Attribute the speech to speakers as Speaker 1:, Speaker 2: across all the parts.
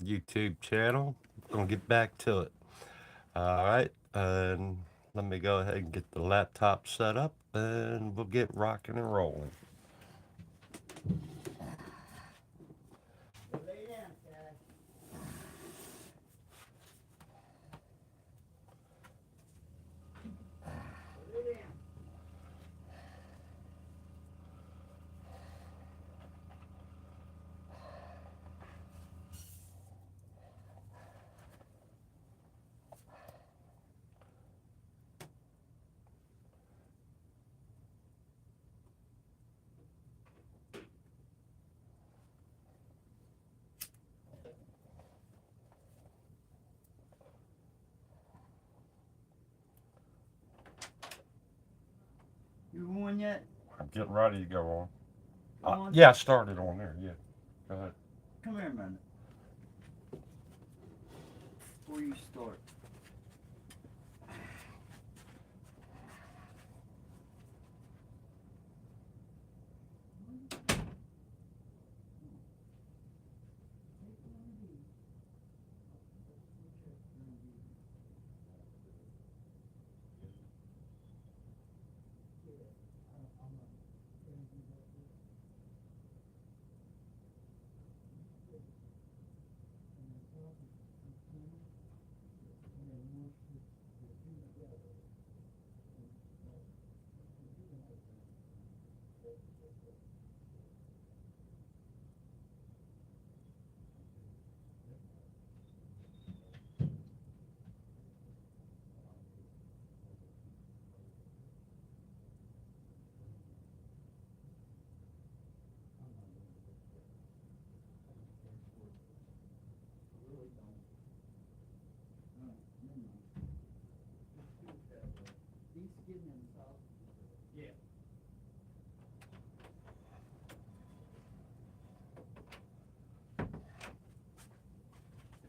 Speaker 1: YouTube channel. Gonna get back to it. All right, and let me go ahead and get the laptop set up, and we'll get rocking and rolling.
Speaker 2: You on yet?
Speaker 1: I'm getting ready to go on.
Speaker 2: On?
Speaker 1: Yeah, I started on there. Yeah, go ahead.
Speaker 2: Come here a minute. Before you start.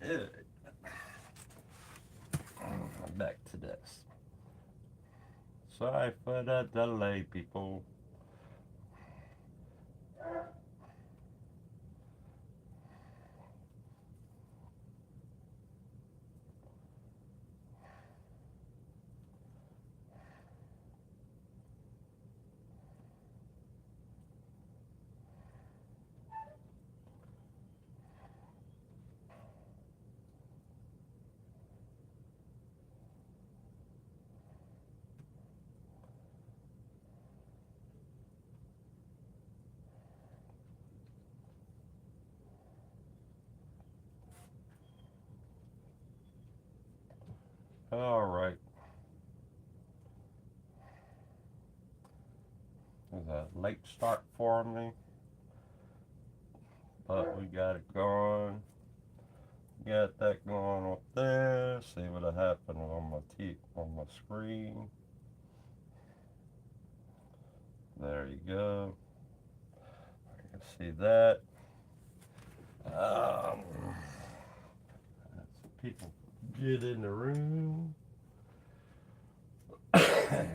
Speaker 1: Yeah. Back to this. Sorry for the delay, people. All right. It's a late start for me, but we got it going. Got that going up there. See what happened on my screen. There you go. You can see that. Um, as people get in the room. Get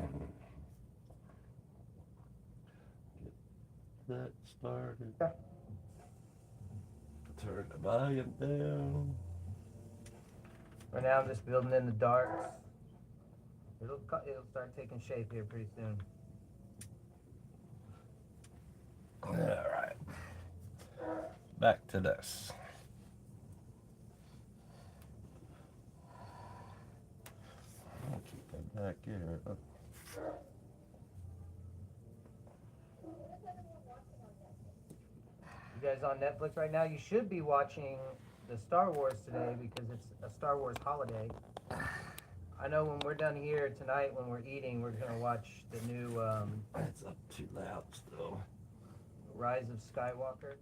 Speaker 1: that started. Turn the volume down.
Speaker 3: Right now, I'm just building in the darks. It'll start taking shape here pretty soon.
Speaker 1: All right. Back to this. I'll keep it back here.
Speaker 3: You guys on Netflix right now? You should be watching the Star Wars today because it's a Star Wars holiday. I know when we're done here tonight, when we're eating, we're gonna watch the new
Speaker 1: It's up too loud still.
Speaker 3: Rise of Skywalker.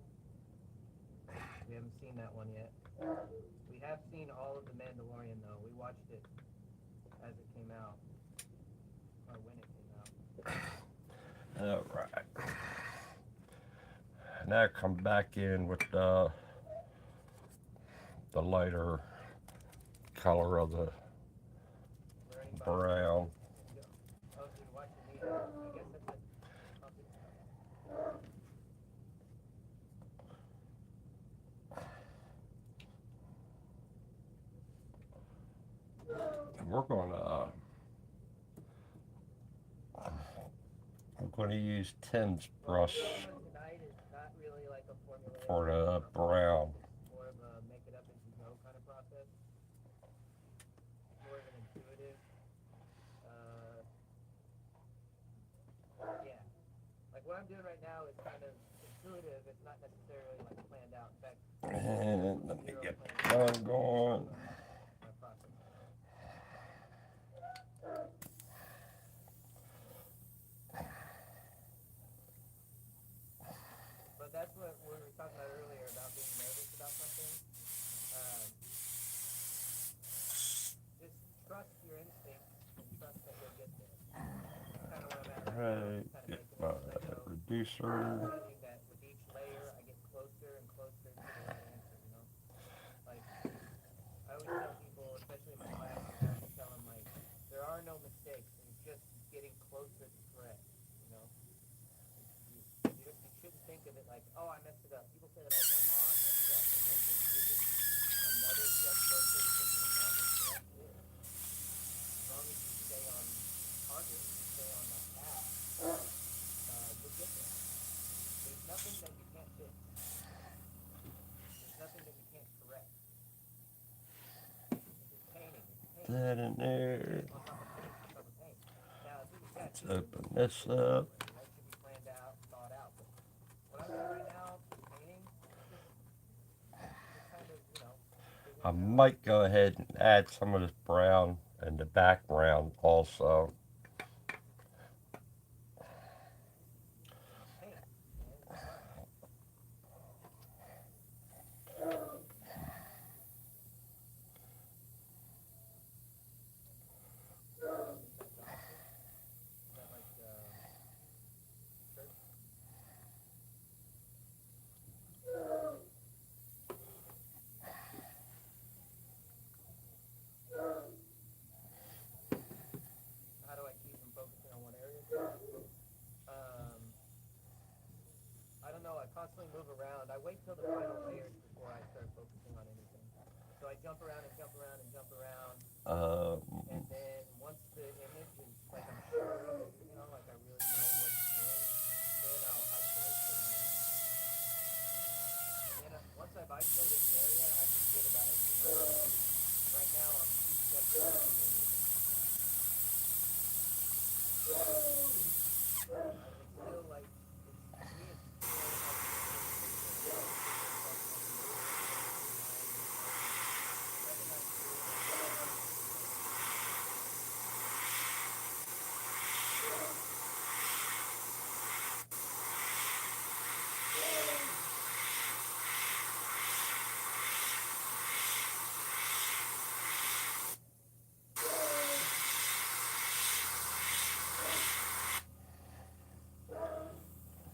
Speaker 3: We haven't seen that one yet. We have seen all of The Mandalorian though. We watched it as it came out, or when it came out.
Speaker 1: All right. Now come back in with the lighter color of the brown.
Speaker 3: Oh, so you're watching these? I guess that's it.
Speaker 1: we're gonna I'm gonna use Tim's brush
Speaker 3: Tonight is not really like a formula
Speaker 1: for the brown.
Speaker 3: more of a make it up as you go kind of process. More of an intuitive. Yeah. Like what I'm doing right now is kind of intuitive. It's not necessarily like planned out. In fact,
Speaker 1: And let me get one going.
Speaker 3: my process. But that's what we were talking about earlier about being nervous about something. Just trust your instincts and trust that you'll get there. That's kind of where I'm at right now.
Speaker 1: Right,
Speaker 3: Kind of
Speaker 1: get
Speaker 3: making
Speaker 1: my
Speaker 3: it as I go.
Speaker 1: reducer.
Speaker 3: Finding that with each layer, I get closer and closer to the right answer. You know, like I always tell people, especially in my classes, I always tell them like there are no mistakes. It's just getting closer to correct. You know, you shouldn't think of it like, oh, I messed it up. People say that all the time. Oh, I messed it up. But no, you're just another step closer to figuring out what correct is. As long as you stay on target, you stay on that path, you'll get there. There's nothing that you can't fix. There's nothing that you can't correct. It's just painting. It's paint.
Speaker 1: That in there.
Speaker 3: On top of paint, on top of paint. Now, if it was
Speaker 1: Let's
Speaker 3: tattoos,
Speaker 1: open this up.
Speaker 3: that should be planned out, thought out. But what I'm doing right now, painting, just kind of, you know,
Speaker 1: I
Speaker 3: figuring out.
Speaker 1: might go ahead and add some of this brown in the background also.
Speaker 3: Paint, man, it's fun. Is that Johnson? Is that like church? How do I keep from focusing on one area? I don't know. I constantly move around. I wait till the final layers before I start focusing on anything. So I jump around and jump around and jump around, and then once the image is like I'm sure of it, you know, like I really know what it's doing, then I'll isolate certain areas. And then once I've isolated an area, I forget about everything else. Right now, I'm 2 steps away from doing anything else. It's still like, to me, it's still up to the individual to figure themselves out and move it and streamline and nothing I'm doing is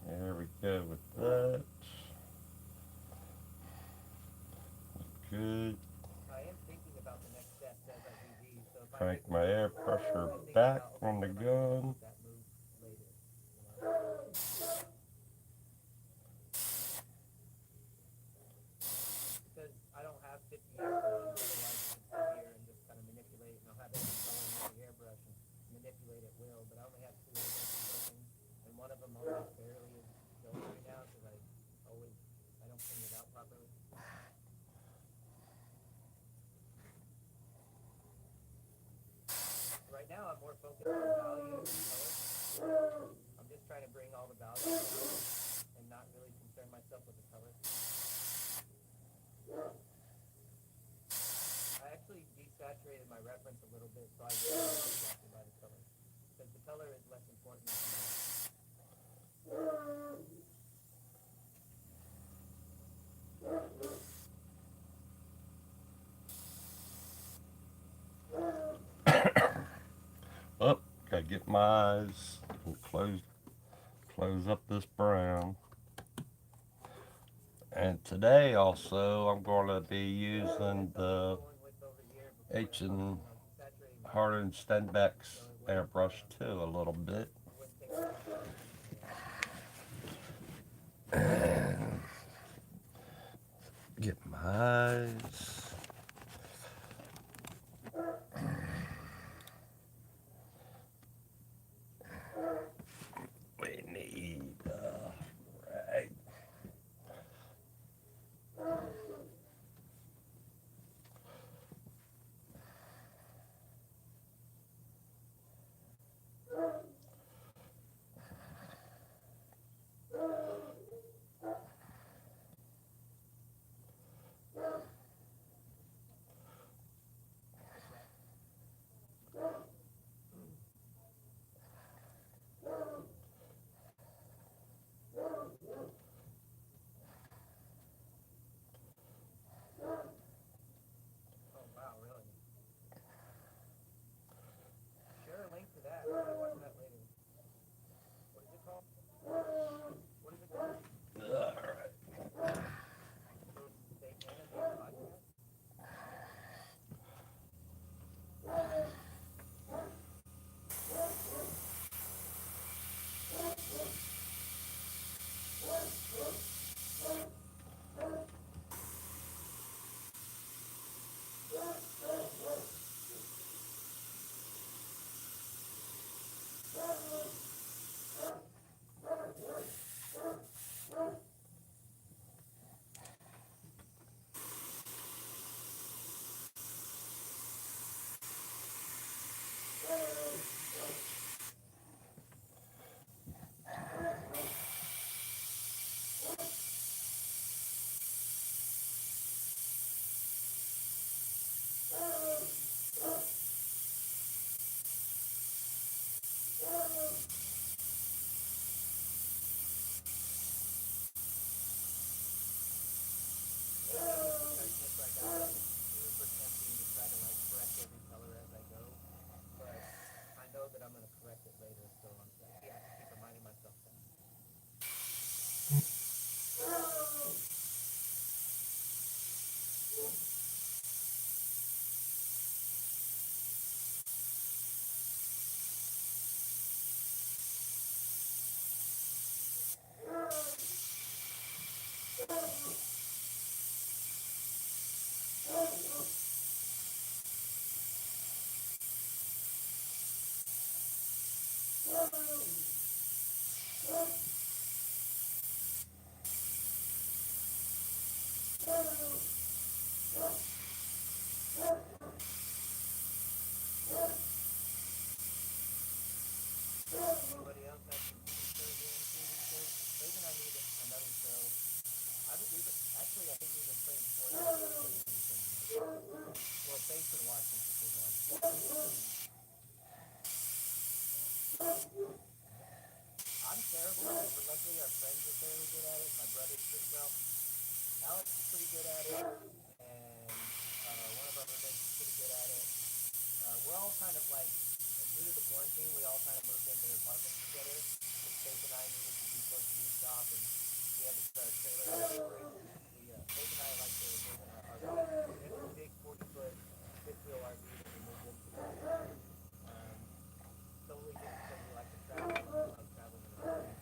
Speaker 1: There we go with that. Good.
Speaker 3: I am thinking about the next steps as I do these. So if I
Speaker 1: Crank
Speaker 3: make
Speaker 1: my
Speaker 3: a
Speaker 1: air
Speaker 3: move,
Speaker 1: pressure
Speaker 3: I think
Speaker 1: back
Speaker 3: about,
Speaker 1: on the
Speaker 3: okay, what am I gonna do
Speaker 1: gun.
Speaker 3: with that move later? You know? Because I don't have 50 airplanes, otherwise I can sit here and just kind of manipulate, and I'll have every color in every airbrush and manipulate at will. But I only have 2 airbrushes open, and one of them only barely is going right now because I don't clean it out properly. Right now, I'm more focused on value and color. I'm just trying to bring all the value out and not really concern myself with the color. I actually desaturated my reference a little bit, so I really get distracted by the color. Because the color is less important to me.
Speaker 1: Oh, gotta get my eyes and close up this brown. And today also I'm gonna be using the H and Harden Stenbeck's airbrush too a little bit. And get my eyes.
Speaker 3: Alex is pretty good at it, and one of our roommates is pretty good at it. We're all kind of like, due to the quarantine, we all kind of moved into the apartments together. Because Faith and I needed to be closer to the shop, and we had to put our trailer in storage. Faith and I like to move in our RV. We have this big 40-foot fifth wheel RV that we moved into last year. Um, solely just because we like to travel and we like traveling in our RV.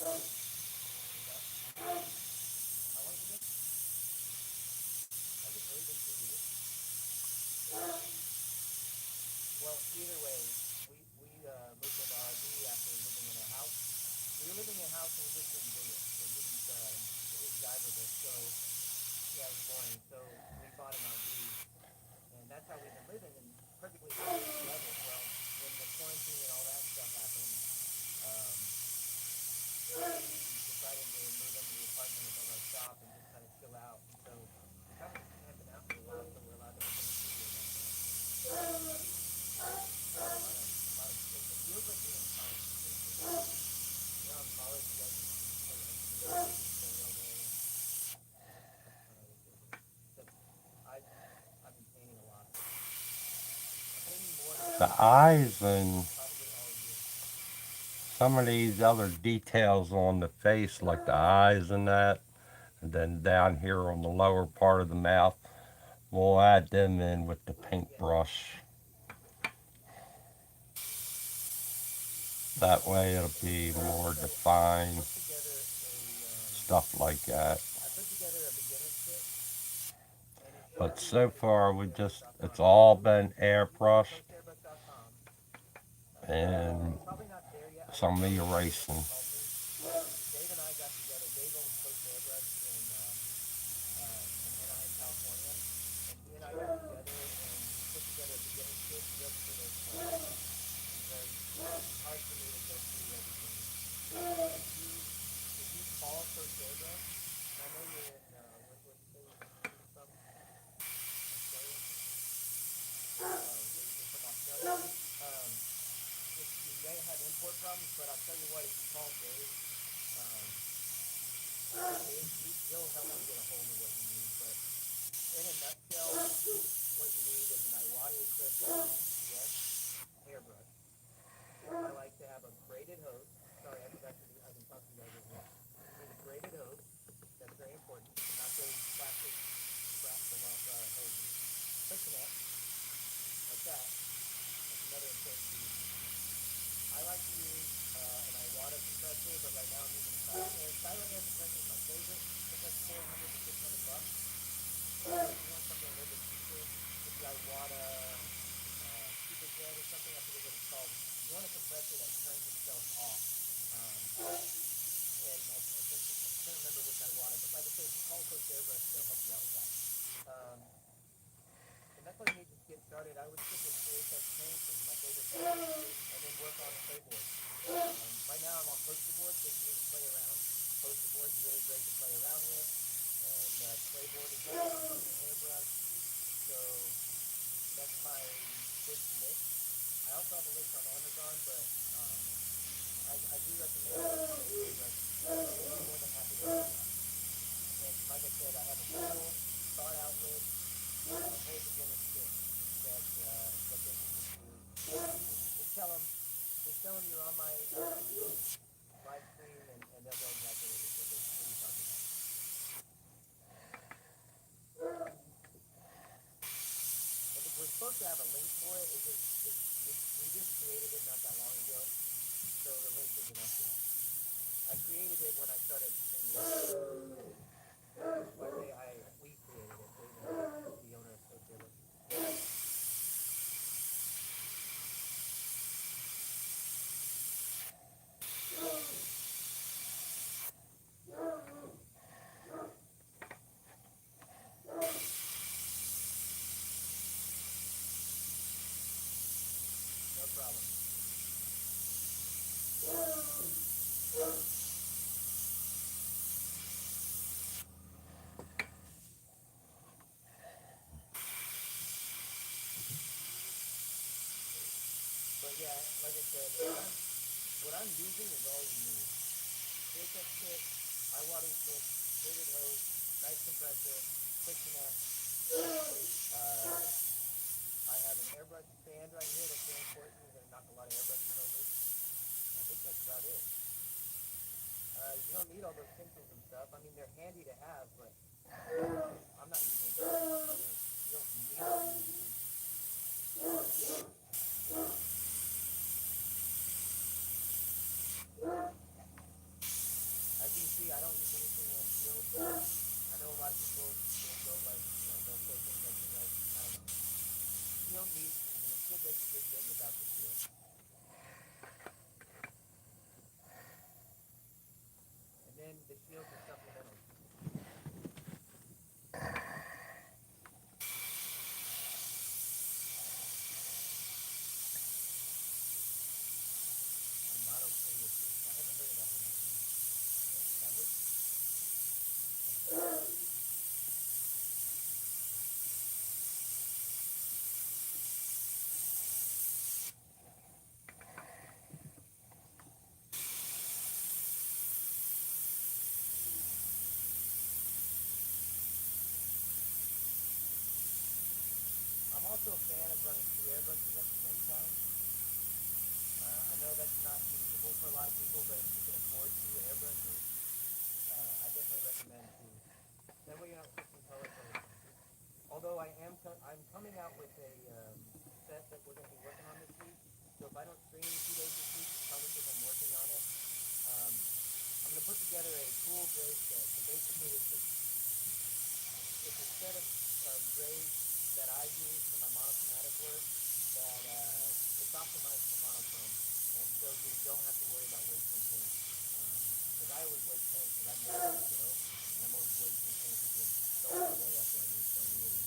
Speaker 3: What's that? How long has it been? Has it really been 2 years? Well, either way, we moved into RV after living in a house. We were living in a house and we just didn't dig it. It didn't jive with us. So yeah, it was boring. So we bought an RV, and that's how we've been living, and perfectly happy and love it. Well, when the quarantine and all that stuff happened, we decided to move into the apartment above our shop and just kind of chill out. And so we're kind of just camping out for a while, so we're allowed to open the studio back up. It feels like you're in college. You're on college, you guys just play like video games and study all day, and that's kind of what it feels like. Except I've been painting a lot. I'm painting more
Speaker 1: The
Speaker 3: than
Speaker 1: eyes and
Speaker 3: probably all year.
Speaker 1: some of these other details on the face, like the eyes and that, and then down here on the lower part of the mouth, we'll add them in with the paintbrush. That way it'll be more defined, stuff like that.
Speaker 3: I put together a beginner's kit, and it should
Speaker 1: But
Speaker 3: be
Speaker 1: so
Speaker 3: ready to go
Speaker 1: far
Speaker 3: on
Speaker 1: it's
Speaker 3: airbrush.com.
Speaker 1: all been airbrush
Speaker 3: Airbrush.com.
Speaker 1: and
Speaker 3: It's probably not there yet. I don't
Speaker 1: some
Speaker 3: know.
Speaker 1: erasing.
Speaker 3: Called me. Dave and I got together. Dave owns Coast Airbrush in Anaheim, California, and he and I got together and we put together a beginner's kit just for those plans because it's hard for me to go through everything. If you call Coast Airbrush, and I know you're in what you say you're from? Australia? You're from Australia. You may have import problems, but I'll tell you what, if you call Dave, um, he'll help you get a hold of what you need. But in a nutshell, what you need is an Iwata Espresso ETS airbrush. I like to have a braided hose. Sorry, I forgot to do, I can talk to you guys over here. You need a braided hose. That's very important. Not those plastic crap hoses. Fishnet, like that. That's another important piece. I like to use an Iwata compressor, but right now I'm using Silent Air. Silent Air compressor is my favorite. It's like $400 to $600. If you want something a little bit cheaper, get the Iwata Super Jet or something. I forget what it's called. You want a compressor that turns itself off. And I can't remember which Iwata, but like I said, if you call Coast Airbrush, they'll help you out with that. And that's all you need to get started. I would stick with AHS paint because it's my favorite paint, and then work on playboard. Right now I'm on poster board, so you need to play around. Poster board is really great to play around with, and playboard is great to use an airbrush. So that's my quick list. I also have a list on Amazon, but I do recommend using the airbrush. You'll be more than happy to help you out. And like I said, I have a full thought out list, a whole beginner's kit that they can just do. Just tell them you're on my live stream, and they'll know exactly what you're talking about. We're supposed to have a link for it. We just created it not that long ago, so the link isn't up yet. I created it when I started streaming. Well, we created it. Dave and I, the owner of Coast Airbrush. No problem. But yeah, like I said, what I'm using is all you need. Shake up kit, eye water stick, braided hose, nice compressor, quick connect. I have an airbrush stand right here that's very important. We're going to knock a lot of airbrushes over. I think that's about it. You don't need all those pencils and stuff. I mean, they're handy to have, but I'm not using them. You don't need to use them. As you can see, I don't use anything on shield. I know a lot of people will go like, they'll say things like, I don't know. You don't need to use them. It's good that you did good without the shield. And then the shields are supplemental. I'm not okay with this. I haven't heard of that one. That works? I'm also a fan of running two airbrushes at the same time. I know that's not feasible for a lot of people, but if you can afford two airbrushes, I definitely recommend two. That way you're not switching colors all the time. Although I'm coming out with a set that we're going to be working on this week. So if I don't stream 2 days this week, it's probably because I'm working on it. I'm going to put together a cool gray set. So basically it's a set of grays that I use for my monochromatic work that it's optimized for monochrome. And so you don't have to worry about wasting paint. Because I always waste paint because I'm never going to go. And I'm always wasting paint because I'm throwing it away after I don't need it anymore.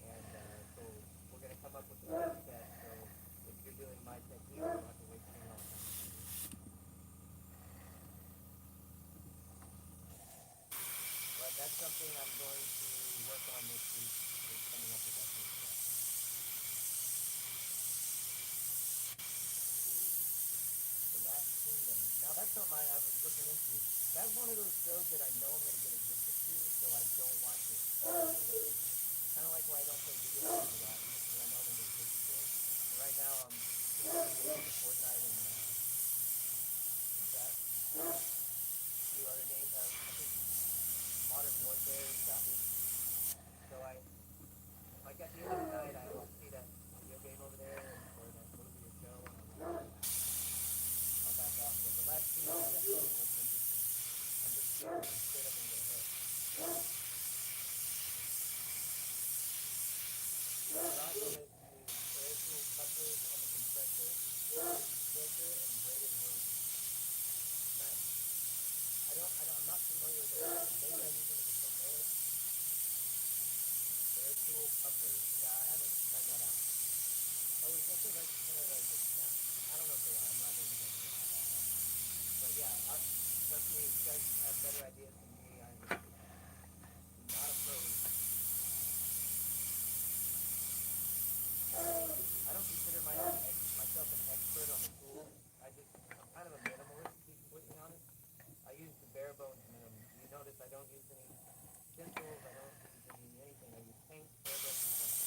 Speaker 3: And so we're going to come up with a good set so if you're doing my technique, you don't have to waste paint all the time. But that's something I'm going to work on this week, is coming up with that new set. The Last Kingdom. Now that's something I was looking into. That's one of those shows that I know I'm going to get addicted to, so I don't watch it. Kind of like why I don't play video games a lot, because I know I'm going to get addicted to them. And right now I'm too busy into Fortnite and what's that? A few other games. I think Modern Warfare got me. So like at the end of the night, I'll see that video game over there or that movie or show, and I'm like, I'll back off. But the last two definitely looks interesting. I'm just scared I'm gonna get hit. I'm not gonna use air tool couplers on the compressor, filter, and braided hoses. Nice. I'm not familiar with it. Maybe I use them if it's familiar. Air tool couplers. Yeah, I haven't tried that out. Oh, is this like kind of like a snap? I don't know if they are. I'm not gonna use them. But yeah, trust me, if you guys have better ideas than me, I'm not a pro. I don't consider myself an expert on the tool. I'm kind of a minimalist, to be completely honest. I use the bare bones minimum. You notice I don't use any stencils, I don't use anything. I use paint, airbrush, and pencil.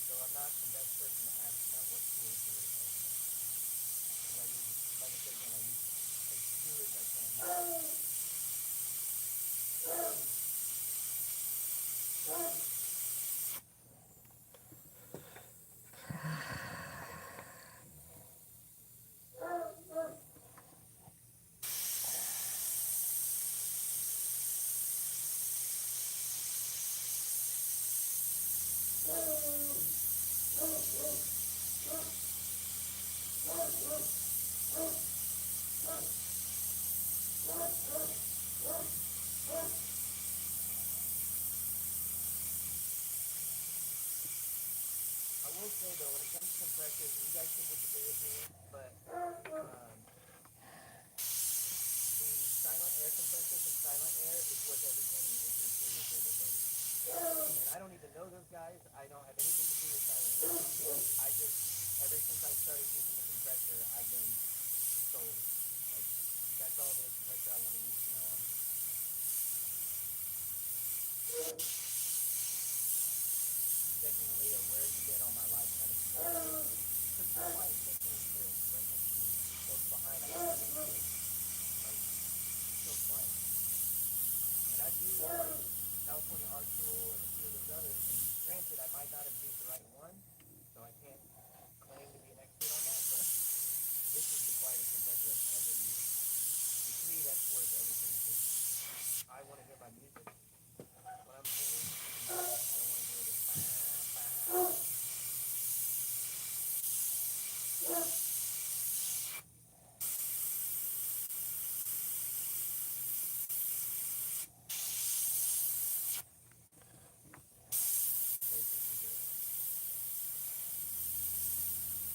Speaker 3: So I'm not the best person to ask about what tools to use. Because I use, like I said again, I use as few as I can. I will say though, when it comes to compressors, and you guys can disagree with me, but the silent air compressor from Silent Air is worth every penny if you're serious with it. And I don't even know those guys. I don't have anything to do with Silent Air. Ever since I started using the compressor, I've been sold. Like, that's all the compressor I want to use from now on. Definitely a where you been all my life kind of situation. It's been so quiet. You guys can't even hear it. It's right next to me. Close behind. I can't even see it. Like, so quiet. And I've used like California Art Tool and a few of those others, and granted, I might not have used the right one, so I can't claim to be an expert on that, but this is the quietest compressor I've ever used. And to me, that's worth everything, because I want to hear my music when I'm painting, and I don't want to hear this basically here.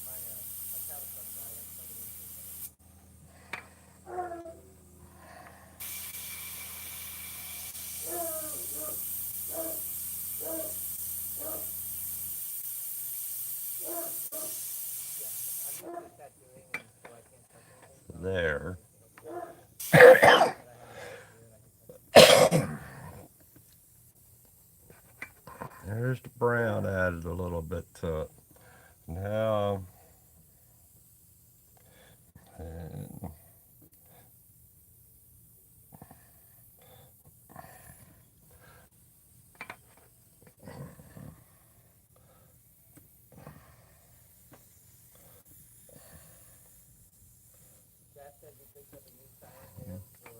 Speaker 3: My tablet started dying. I plugged it in for a second. Yeah, I'm used to tattooing, and so I can't touch anything, so I'll just
Speaker 1: There.
Speaker 3: place it over here. Now that I have it over here, and I can touch it.
Speaker 1: There's the brown added a little bit to it. Now, and
Speaker 3: Jeff said he picked up a new silent air for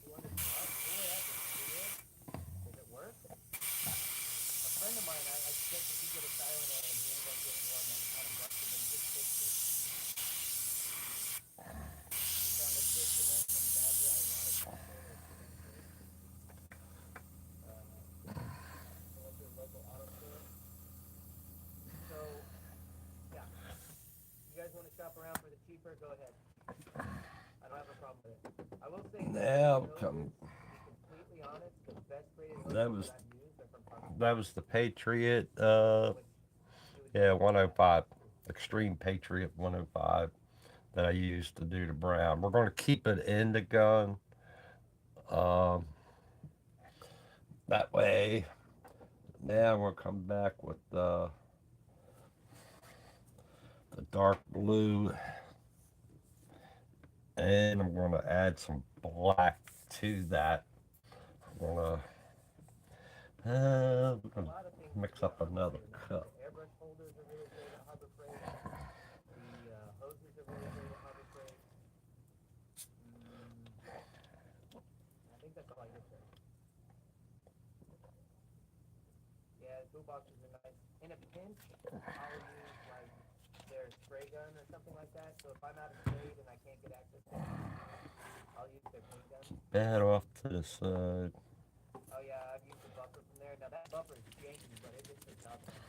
Speaker 3: 200 bucks. Boy, that's a steal. Does it work? A friend of mine, I suggested he get a silent air, and he ended up getting one that was kind of busted, but he just fixed it. He found a kit in that from Badger Ironic Control or Credential. So went to a local auto store. So, yeah. You guys want to shop around for the cheaper? Go ahead. I don't have a problem with it. I will say the
Speaker 1: now
Speaker 3: graded
Speaker 1: come.
Speaker 3: hoses, to be completely honest, the best graded
Speaker 1: That
Speaker 3: hoses
Speaker 1: was
Speaker 3: that I've used are from Park,
Speaker 1: that was the Patriot.
Speaker 3: which you would
Speaker 1: Yeah,
Speaker 3: think would be
Speaker 1: 105,
Speaker 3: too.
Speaker 1: Extreme Patriot 105 that I used to do the brown. We're going to keep it in the gun. Um, that way. Now we'll come back with the dark blue, and I'm going to add some black to that. We're
Speaker 3: A
Speaker 1: going
Speaker 3: lot of things
Speaker 1: to
Speaker 3: to
Speaker 1: mix
Speaker 3: do at
Speaker 1: up
Speaker 3: Harbor
Speaker 1: another
Speaker 3: Freight, man.
Speaker 1: cup.
Speaker 3: The airbrush holders are really great at Harbor Freight. The hoses are really great at Harbor Freight. I think that's all I get there. Yeah, tool boxes are nice. In a pinch, I'll use like their spray gun or something like that. So if I'm out of state and I can't get access to any PCs, I'll use their paint gun.
Speaker 1: Bed off to the side.
Speaker 3: Oh yeah, I've used the buffer from there. Now that buffer is janky, but it gets the job done.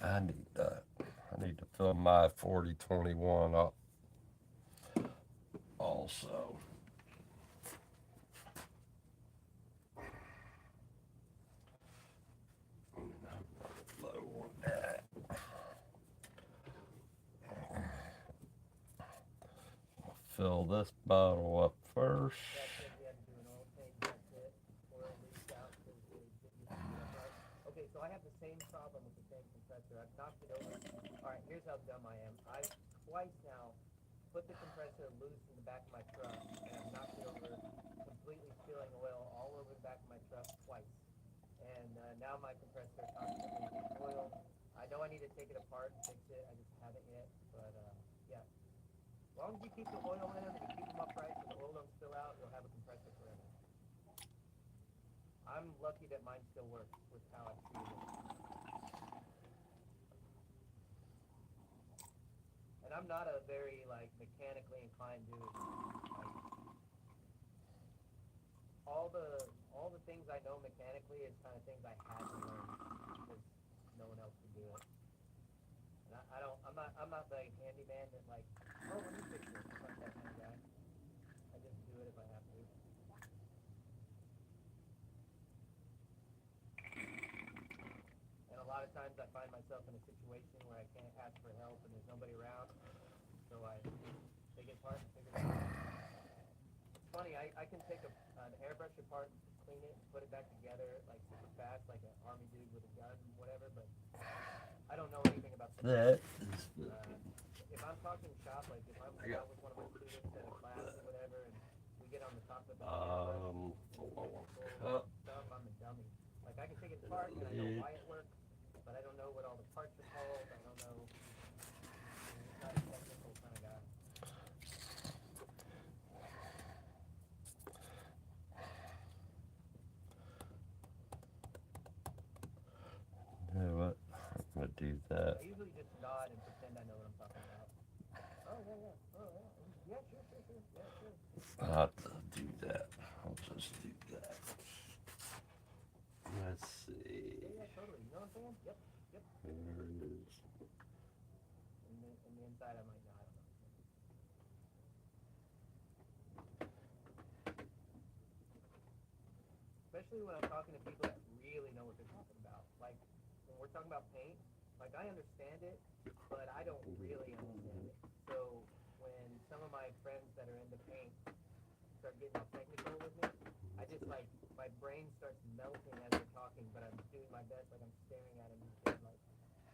Speaker 1: I need that. I need to fill my 4021 up also. Low on that. Fill this bottle up first.
Speaker 3: Dad said we had to do an oil change. That's it. Oil leaked out because it didn't heat up right. Okay, so I have the same problem with the same compressor. I've knocked it over. All right, here's how dumb I am. I've twice now put the compressor loose in the back of my truck, and I've knocked it over, completely spilling oil all over the back of my truck twice. And now my compressor constantly leaks oil. I know I need to take it apart and fix it. I just haven't yet, but yeah. As long as you keep the oil in them and you keep them upright so the oil don't spill out, you'll have a compressor forever. I'm lucky that mine still works with how I treated it. And I'm not a very like mechanically inclined dude. Like all the things I know mechanically is kind of things I had to learn because no one else could do it. And I don't I'm not the handyman that like, oh, let me fix this. I'm not that kind of guy. I just do it if I have to. And a lot of times I find myself in a situation where I can't ask for help and there's nobody around, so I take it apart and figure it out. It's funny, I can take an airbrush apart, clean it, put it back together like super fast, like an army dude with a gun, whatever. But I don't know anything about
Speaker 1: That
Speaker 3: if I'm talking shop, like if I'm out with one of my students at a class or whatever, and we get on the topic of
Speaker 1: cup.
Speaker 3: stuff, I'm a dummy. Like I can take it apart and I know why it works, but I don't know what all the parts are called. I don't know. I'm not a technical kind of guy.
Speaker 1: You know what? I'm gonna do that.
Speaker 3: I usually just nod and pretend I know what I'm talking about. Oh yeah, yeah. Oh yeah. Yeah, sure, sure, sure. Yeah, sure.
Speaker 1: I'll have to do that. I'll just do that. Let's see.
Speaker 3: Yeah, yeah, totally. You know what I'm saying? Yep, yep.
Speaker 1: There it is.
Speaker 3: And the inside, I might not. I don't know. Especially when I'm talking to people that really know what they're talking about. Like when we're talking about paint, like I understand it, but I don't really understand it. So when some of my friends that are into paint start getting all technical with me, I just like my brain starts melting as they're talking, but I'm doing my best, like I'm staring at them and like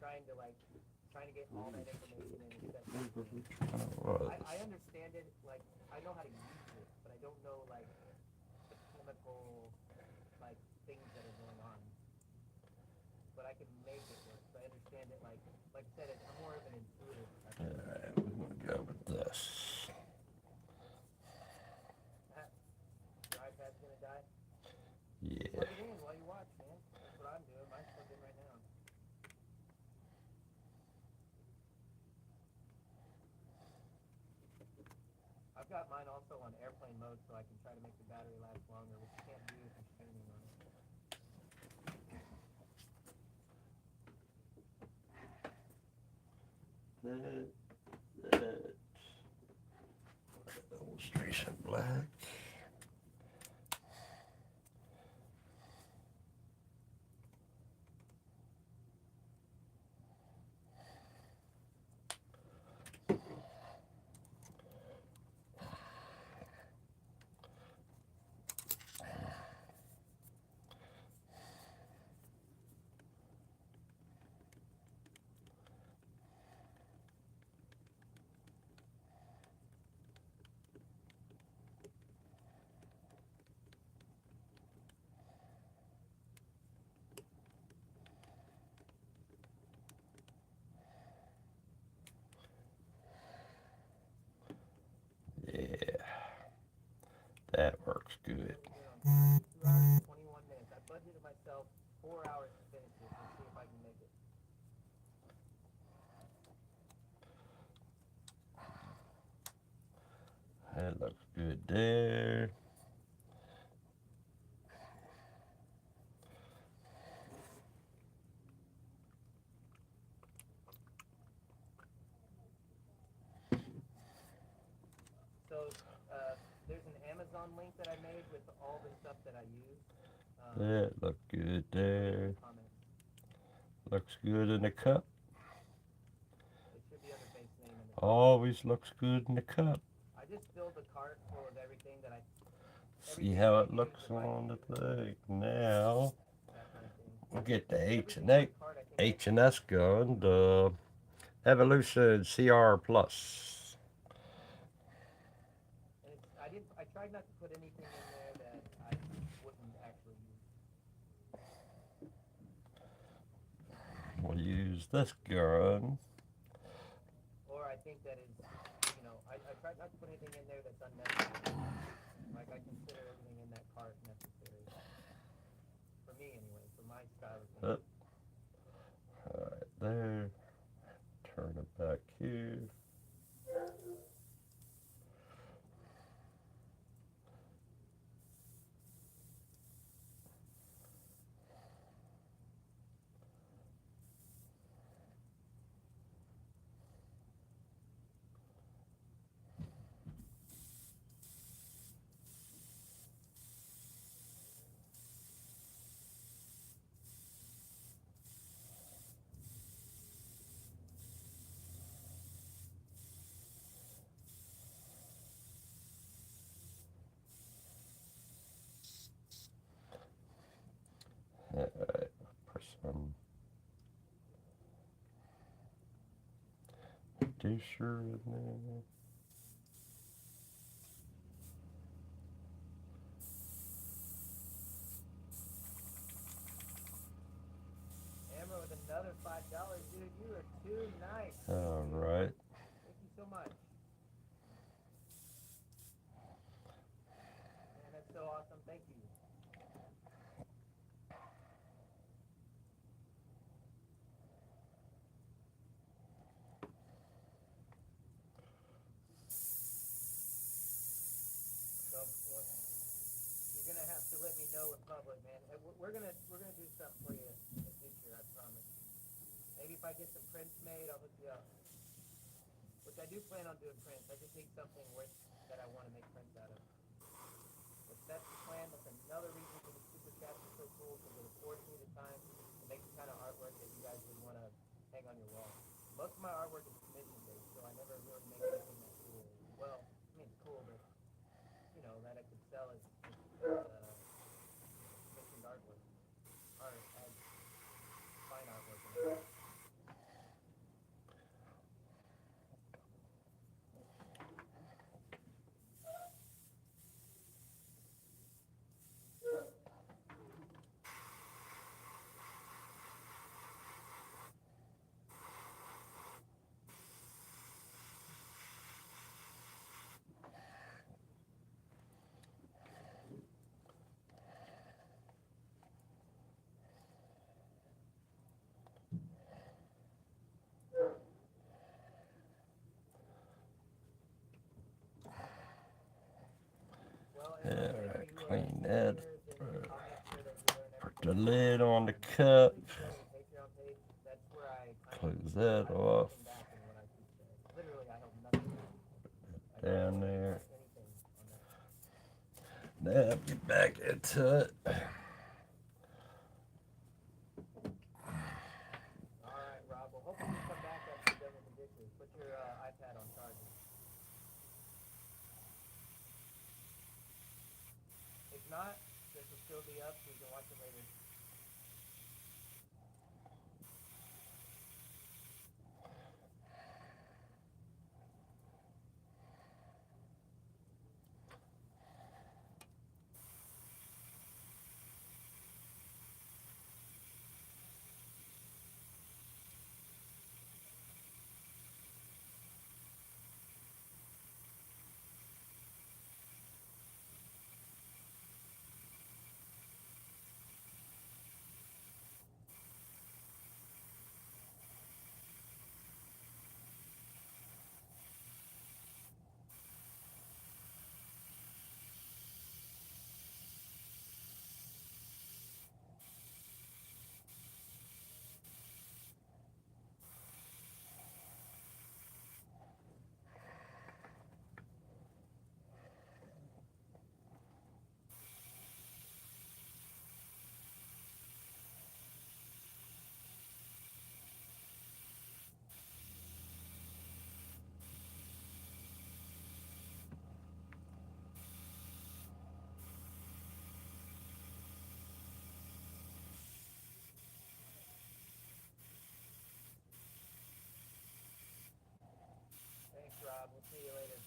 Speaker 3: trying to get all that information in as best as I can. I understand it, like I know how to use it, but I don't know like the chemical like things that are going on. But I can make it work. So I understand it like I said, I'm more of an intuitive type of person.
Speaker 1: Alright, we're gonna go with this.
Speaker 3: Your iPad's gonna die?
Speaker 1: Yeah.
Speaker 3: Plug it in while you watch, man. That's what I'm doing. Mine's plugged in right now. I've got mine also on airplane mode so I can try to make the battery last longer, which you can't do if you're streaming on it.
Speaker 1: That illustration black. Yeah, that works good.
Speaker 3: 2 hours and 21 minutes. I budgeted myself 4 hours to finish this. Let's see if I can make it.
Speaker 1: That looks good there.
Speaker 3: So there's an Amazon link that I made with all the stuff that I use.
Speaker 1: That looks good there.
Speaker 3: Comments.
Speaker 1: Looks good in the cup.
Speaker 3: It should be under face name in the
Speaker 1: Always looks good in the cup.
Speaker 3: I just filled the cart full of everything that I
Speaker 1: See how it looks on the thing. Now
Speaker 3: that kind of thing.
Speaker 1: we'll get the
Speaker 3: Everything in the cart, I think
Speaker 1: H&S gun, the Evolution CR Plus.
Speaker 3: and I tried not to put anything in there that I wouldn't actually use.
Speaker 1: We'll use this gun.
Speaker 3: Or I think that is, I tried not to put anything in there that's unnecessary. Like I consider everything in that cart necessary. For me anyway, for my style of things.
Speaker 1: Alright, there. Turn it back here. Disher in there.
Speaker 3: Amber with another $5, dude. You are too nice.
Speaker 1: All right.
Speaker 3: Thank you so much. Man, that's so awesome. Thank you. So you're gonna have to let me know in public, man. We're gonna do something for you in the future. I promise. Maybe if I get some prints made, I'll hook you up. Which I do plan on doing prints. I just need something worth that I want to make prints out of. If that's the plan, that's another reason for the super chats are so cool because it affords me the time to make the kind of artwork that you guys would want to hang on your wall. Most of my artwork is commission based, so I never really make anything that cool. Well, I mean it's cool, but you know that I could sell as commissioned artwork or as fine artwork. Well,
Speaker 1: All
Speaker 3: if
Speaker 1: right,
Speaker 3: you
Speaker 1: clean
Speaker 3: stay
Speaker 1: that.
Speaker 3: here, then I'll make sure that you learn
Speaker 1: Put the
Speaker 3: everything.
Speaker 1: lid on the cup.
Speaker 3: Please join the Patreon page. That's where I kind of
Speaker 1: Close that
Speaker 3: I hold
Speaker 1: off.
Speaker 3: nothing back in what I teach there. Literally, I hold nothing back. I don't
Speaker 1: Down
Speaker 3: hold
Speaker 1: there.
Speaker 3: back anything on that.
Speaker 1: Now get back into it.
Speaker 3: All right, Rob. Well, hopefully you come back after you're done with the dishes. Put your iPad on charger. If not, this will still be up so you can watch it later. Thanks, Rob. We'll see you later.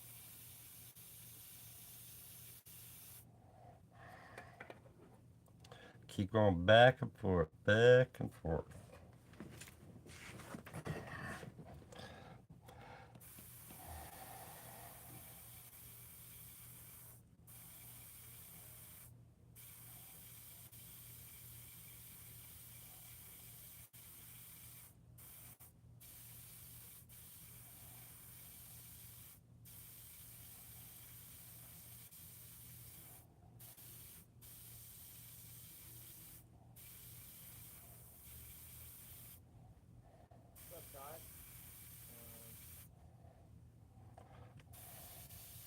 Speaker 1: Keep going back and forth, back and forth.
Speaker 3: What's up, Todd?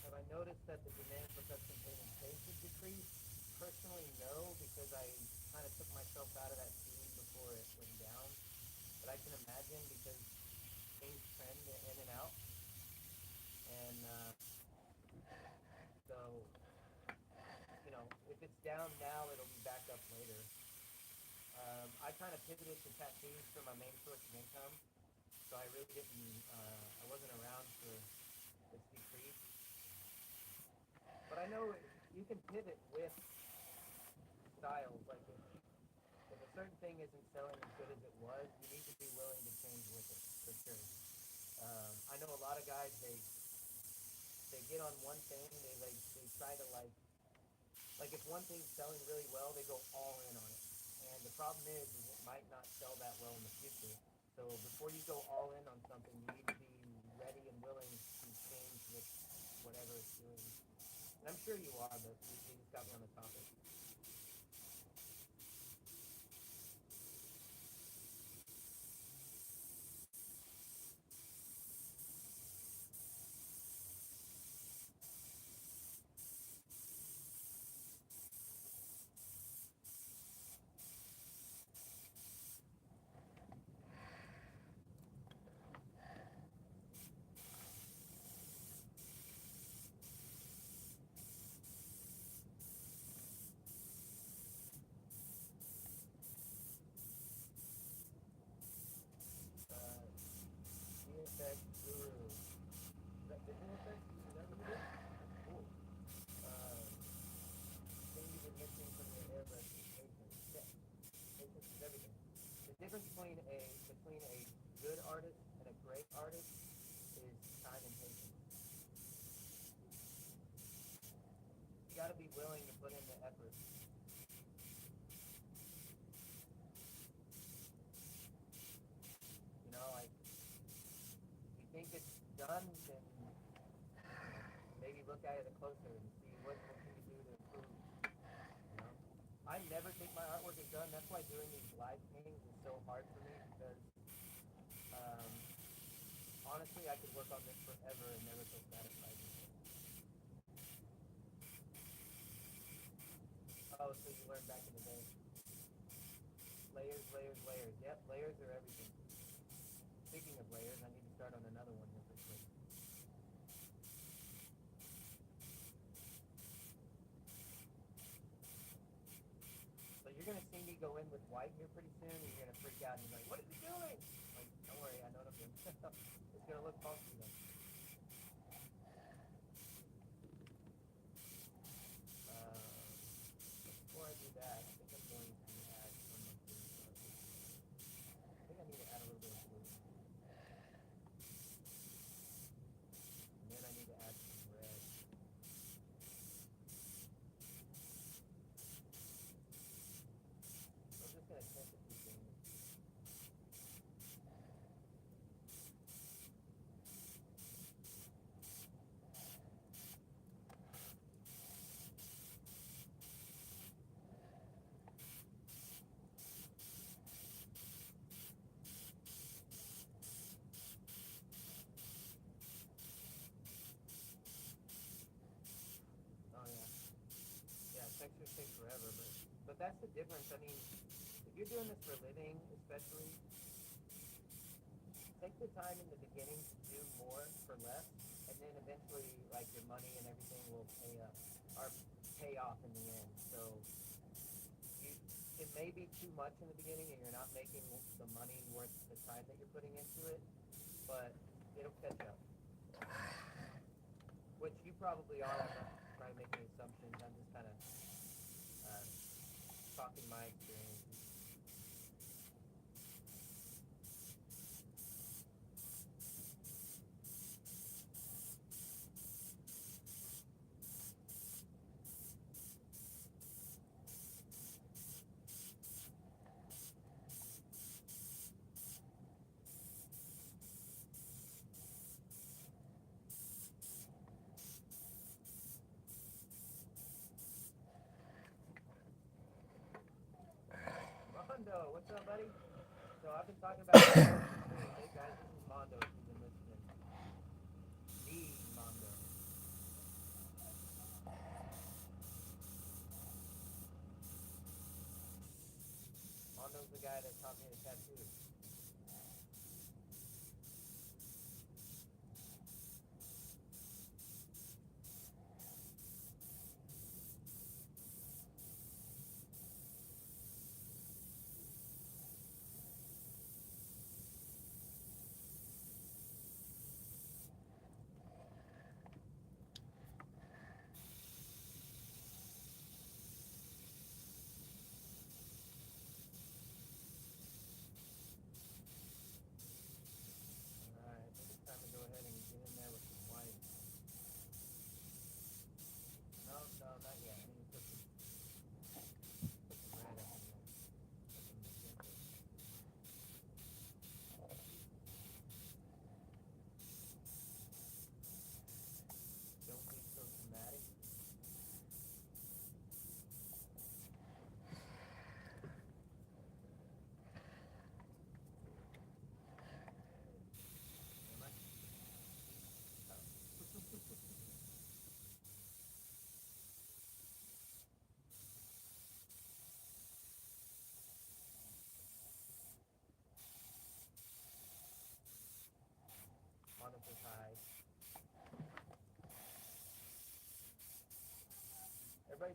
Speaker 3: Have I noticed that the demand for custom painted face has decreased? Personally, no, because I kind of took myself out of that scene before it went down. But I can imagine because things trend in and out. And so, you know, if it's down now, it'll be back up later. I kind of pivoted to tattoos for my main source of income. so I really didn't. I wasn't around for its decrease. But I know you can pivot with styles. Like if a certain thing isn't selling as good as it was, you need to be willing to change with it for sure. I know a lot of guys they get on one thing, they try to like if one thing's selling really well, they go all in on it. And the problem is it might not sell that well in the future. So before you go all in on something, you need to be ready and willing to change with whatever it's doing. And I'm sure you are, but you just got me on the topic. Uh, VFX Guru. Is that Vision Effects? Is that what it is? That's cool. Um, thing you've been missing from your airbrush is patience. Yeah, patience is everything. The difference between a good artist and a great artist is time and patience. You got to be willing to put in the effort. You know, like if you think it's done, then maybe look at it closer and see what can you do to improve. You know, I never think my artwork is done. That's why doing these live paintings is so hard for me because um, honestly, I could work on this forever and never feel satisfied with it. Oh, so you learned back in the day. Layers, layers, layers. Yep, layers are everything. Speaking of layers, I need to start on another one here quickly. So you're gonna see me go in with white here pretty soon, and you're gonna freak out and you're like, "What is he doing?" Like, don't worry, I know what I'm doing. It's gonna look funky though. Before I do that, I think I'm going to add some of this. I think I need to add a little bit of blue, and then I need to add some red. So I'm just gonna test a few things. Oh yeah, yeah. Textures take forever, but that's the difference. I mean, if you're doing this for a living, especially, take the time in the beginning to do more for less, and then eventually, like your money and everything will pay up or pay off in the end. So you, it may be too much in the beginning, and you're not making the money worth the time that you're putting into it, but it'll catch up. Which you probably are. I'm not trying to make any assumptions. I'm just kind of uh, talking my experiences. Mondo, what's up, buddy? So I've been talking about hey guys, this is Mondo if you've been listening. The Mondo. Mondo's the guy that taught me to tattoo.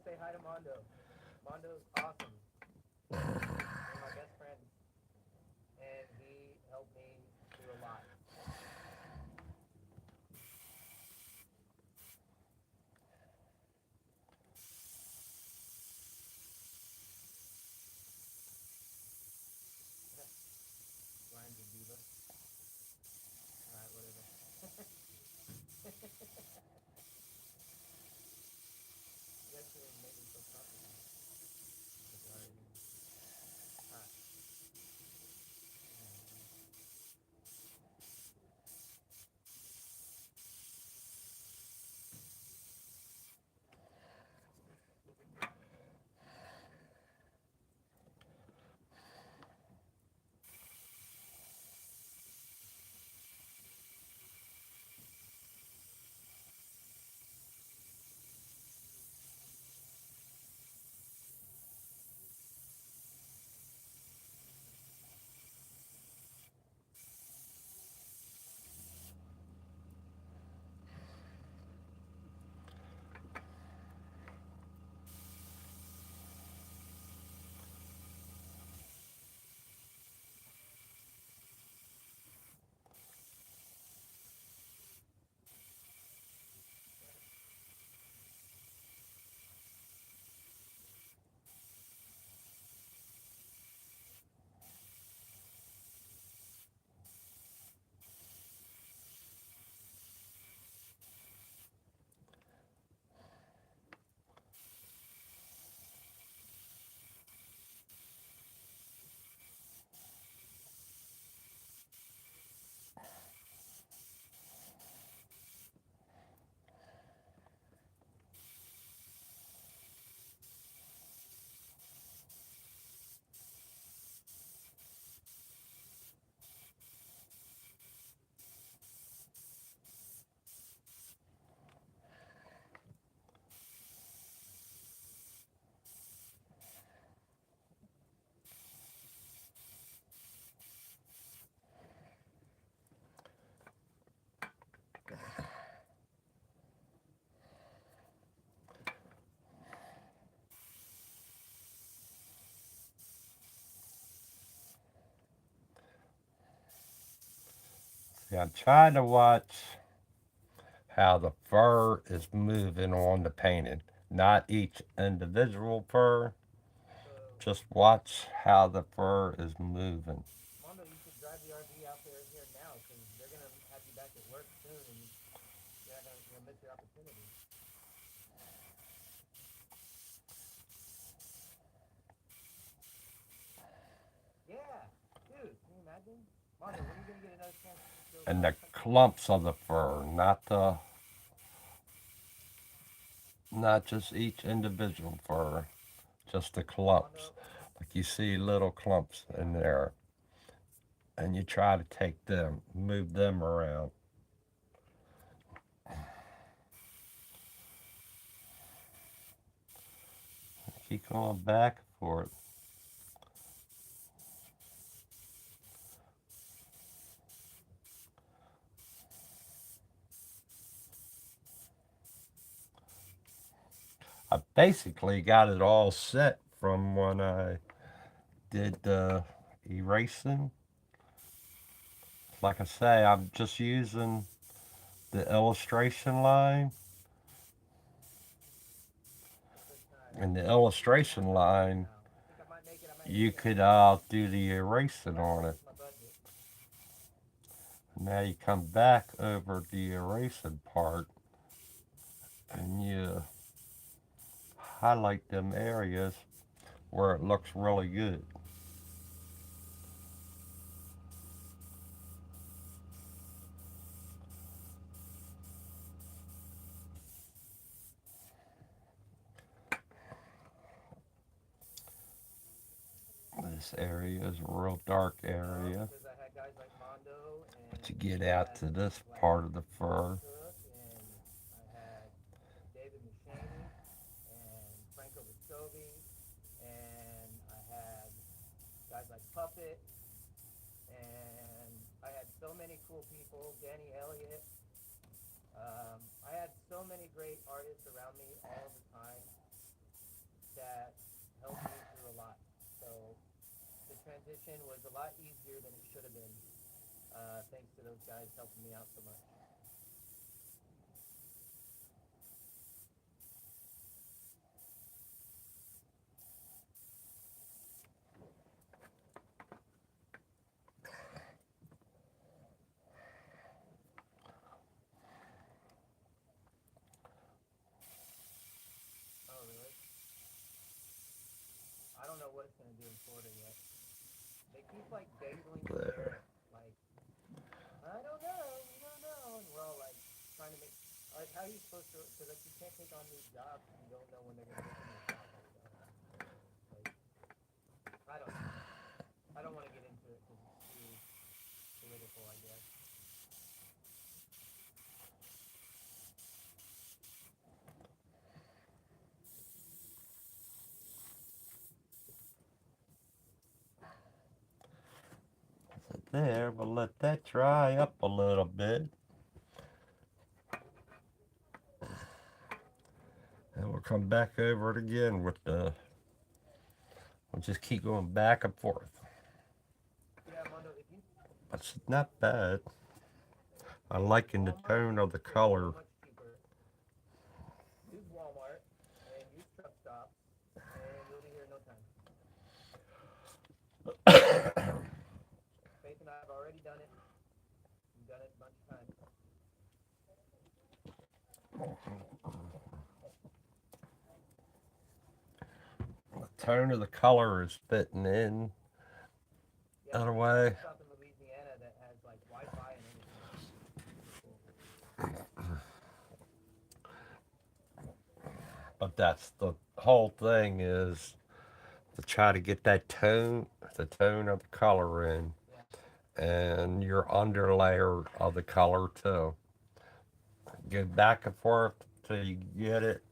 Speaker 3: say hi to Mondo. Mondo's awesome. One of my best friends, and he helped me through a lot. Ryan's a diva. All right, whatever. You actually made me feel comfortable. Like, already. All right.
Speaker 1: Yeah, I'm trying to watch how the fur is moving on the painting. Not each individual fur,
Speaker 3: So,
Speaker 1: just watch how the fur is moving.
Speaker 3: Mondo, you should drive the RV out there here now because they're gonna have you back at work soon, and you're not gonna you'll miss your opportunity. Yeah, dude, can you imagine? Mondo, when are you gonna get another chance to go
Speaker 1: And the
Speaker 3: backcountry?
Speaker 1: clumps of the fur, not just each individual fur, just the clumps.
Speaker 3: Mondo,
Speaker 1: Like you see little clumps
Speaker 3: yeah.
Speaker 1: in there, and you try to take them, move them around. Keep going back and forth. I basically got it all set from when I did the erasing. Like I say, I'm just using the illustration line.
Speaker 3: First time.
Speaker 1: In the
Speaker 3: I'm
Speaker 1: illustration
Speaker 3: trying right
Speaker 1: line,
Speaker 3: now. I think I might make it. I might make
Speaker 1: you
Speaker 3: it. I
Speaker 1: could
Speaker 3: might make it.
Speaker 1: do the
Speaker 3: I
Speaker 1: erasing
Speaker 3: gotta
Speaker 1: on
Speaker 3: focus
Speaker 1: it.
Speaker 3: my budget.
Speaker 1: Now you come back over the erasing part and you highlight them areas where it looks really good. This area is a real dark
Speaker 3: No,
Speaker 1: area.
Speaker 3: because I had guys like Mondo,
Speaker 1: But
Speaker 3: and
Speaker 1: you get
Speaker 3: I
Speaker 1: out
Speaker 3: had
Speaker 1: to this
Speaker 3: like
Speaker 1: part of the
Speaker 3: Paul
Speaker 1: fur.
Speaker 3: Cook, and I had David Mushaney, and Franco Vescovi, and I had guys like Puppet, and I had so many cool people. Danny Elliott. I had so many great artists around me all the time, that helped me through a lot. So the transition was a lot easier than it should have been, thanks to those guys helping me out so much. Oh, really? I don't know what it's gonna do in Florida yet. They keep like dangling the
Speaker 1: There.
Speaker 3: carrot, like we don't know, and we're all like trying to make like how are you supposed to? Because like you can't take on new jobs if you don't know when they're gonna open your shop back up. Like I don't know. I don't want to get into it because it's too political, I guess.
Speaker 1: There, we'll let that dry up a little bit. And we'll come back over it again with the, we'll just keep going back and forth.
Speaker 3: Yeah, Mondo, if you
Speaker 1: It's not bad. I'm liking the
Speaker 3: Walmart
Speaker 1: tone of the
Speaker 3: is so
Speaker 1: color.
Speaker 3: much cheaper. Use Walmart and use truck stops, and you'll be here in no time. Faith and I have already done it. We've done it a bunch of times.
Speaker 1: The tone of the color is fitting in.
Speaker 3: Yeah,
Speaker 1: Other
Speaker 3: there's a
Speaker 1: way.
Speaker 3: truck stop in Louisiana that has like Wi-Fi and everything. Pretty cool.
Speaker 1: But that's the whole thing is to try to get that tone, the tone of the color in,
Speaker 3: Yeah.
Speaker 1: and your underlayer of the color too. Go back and forth till you get it.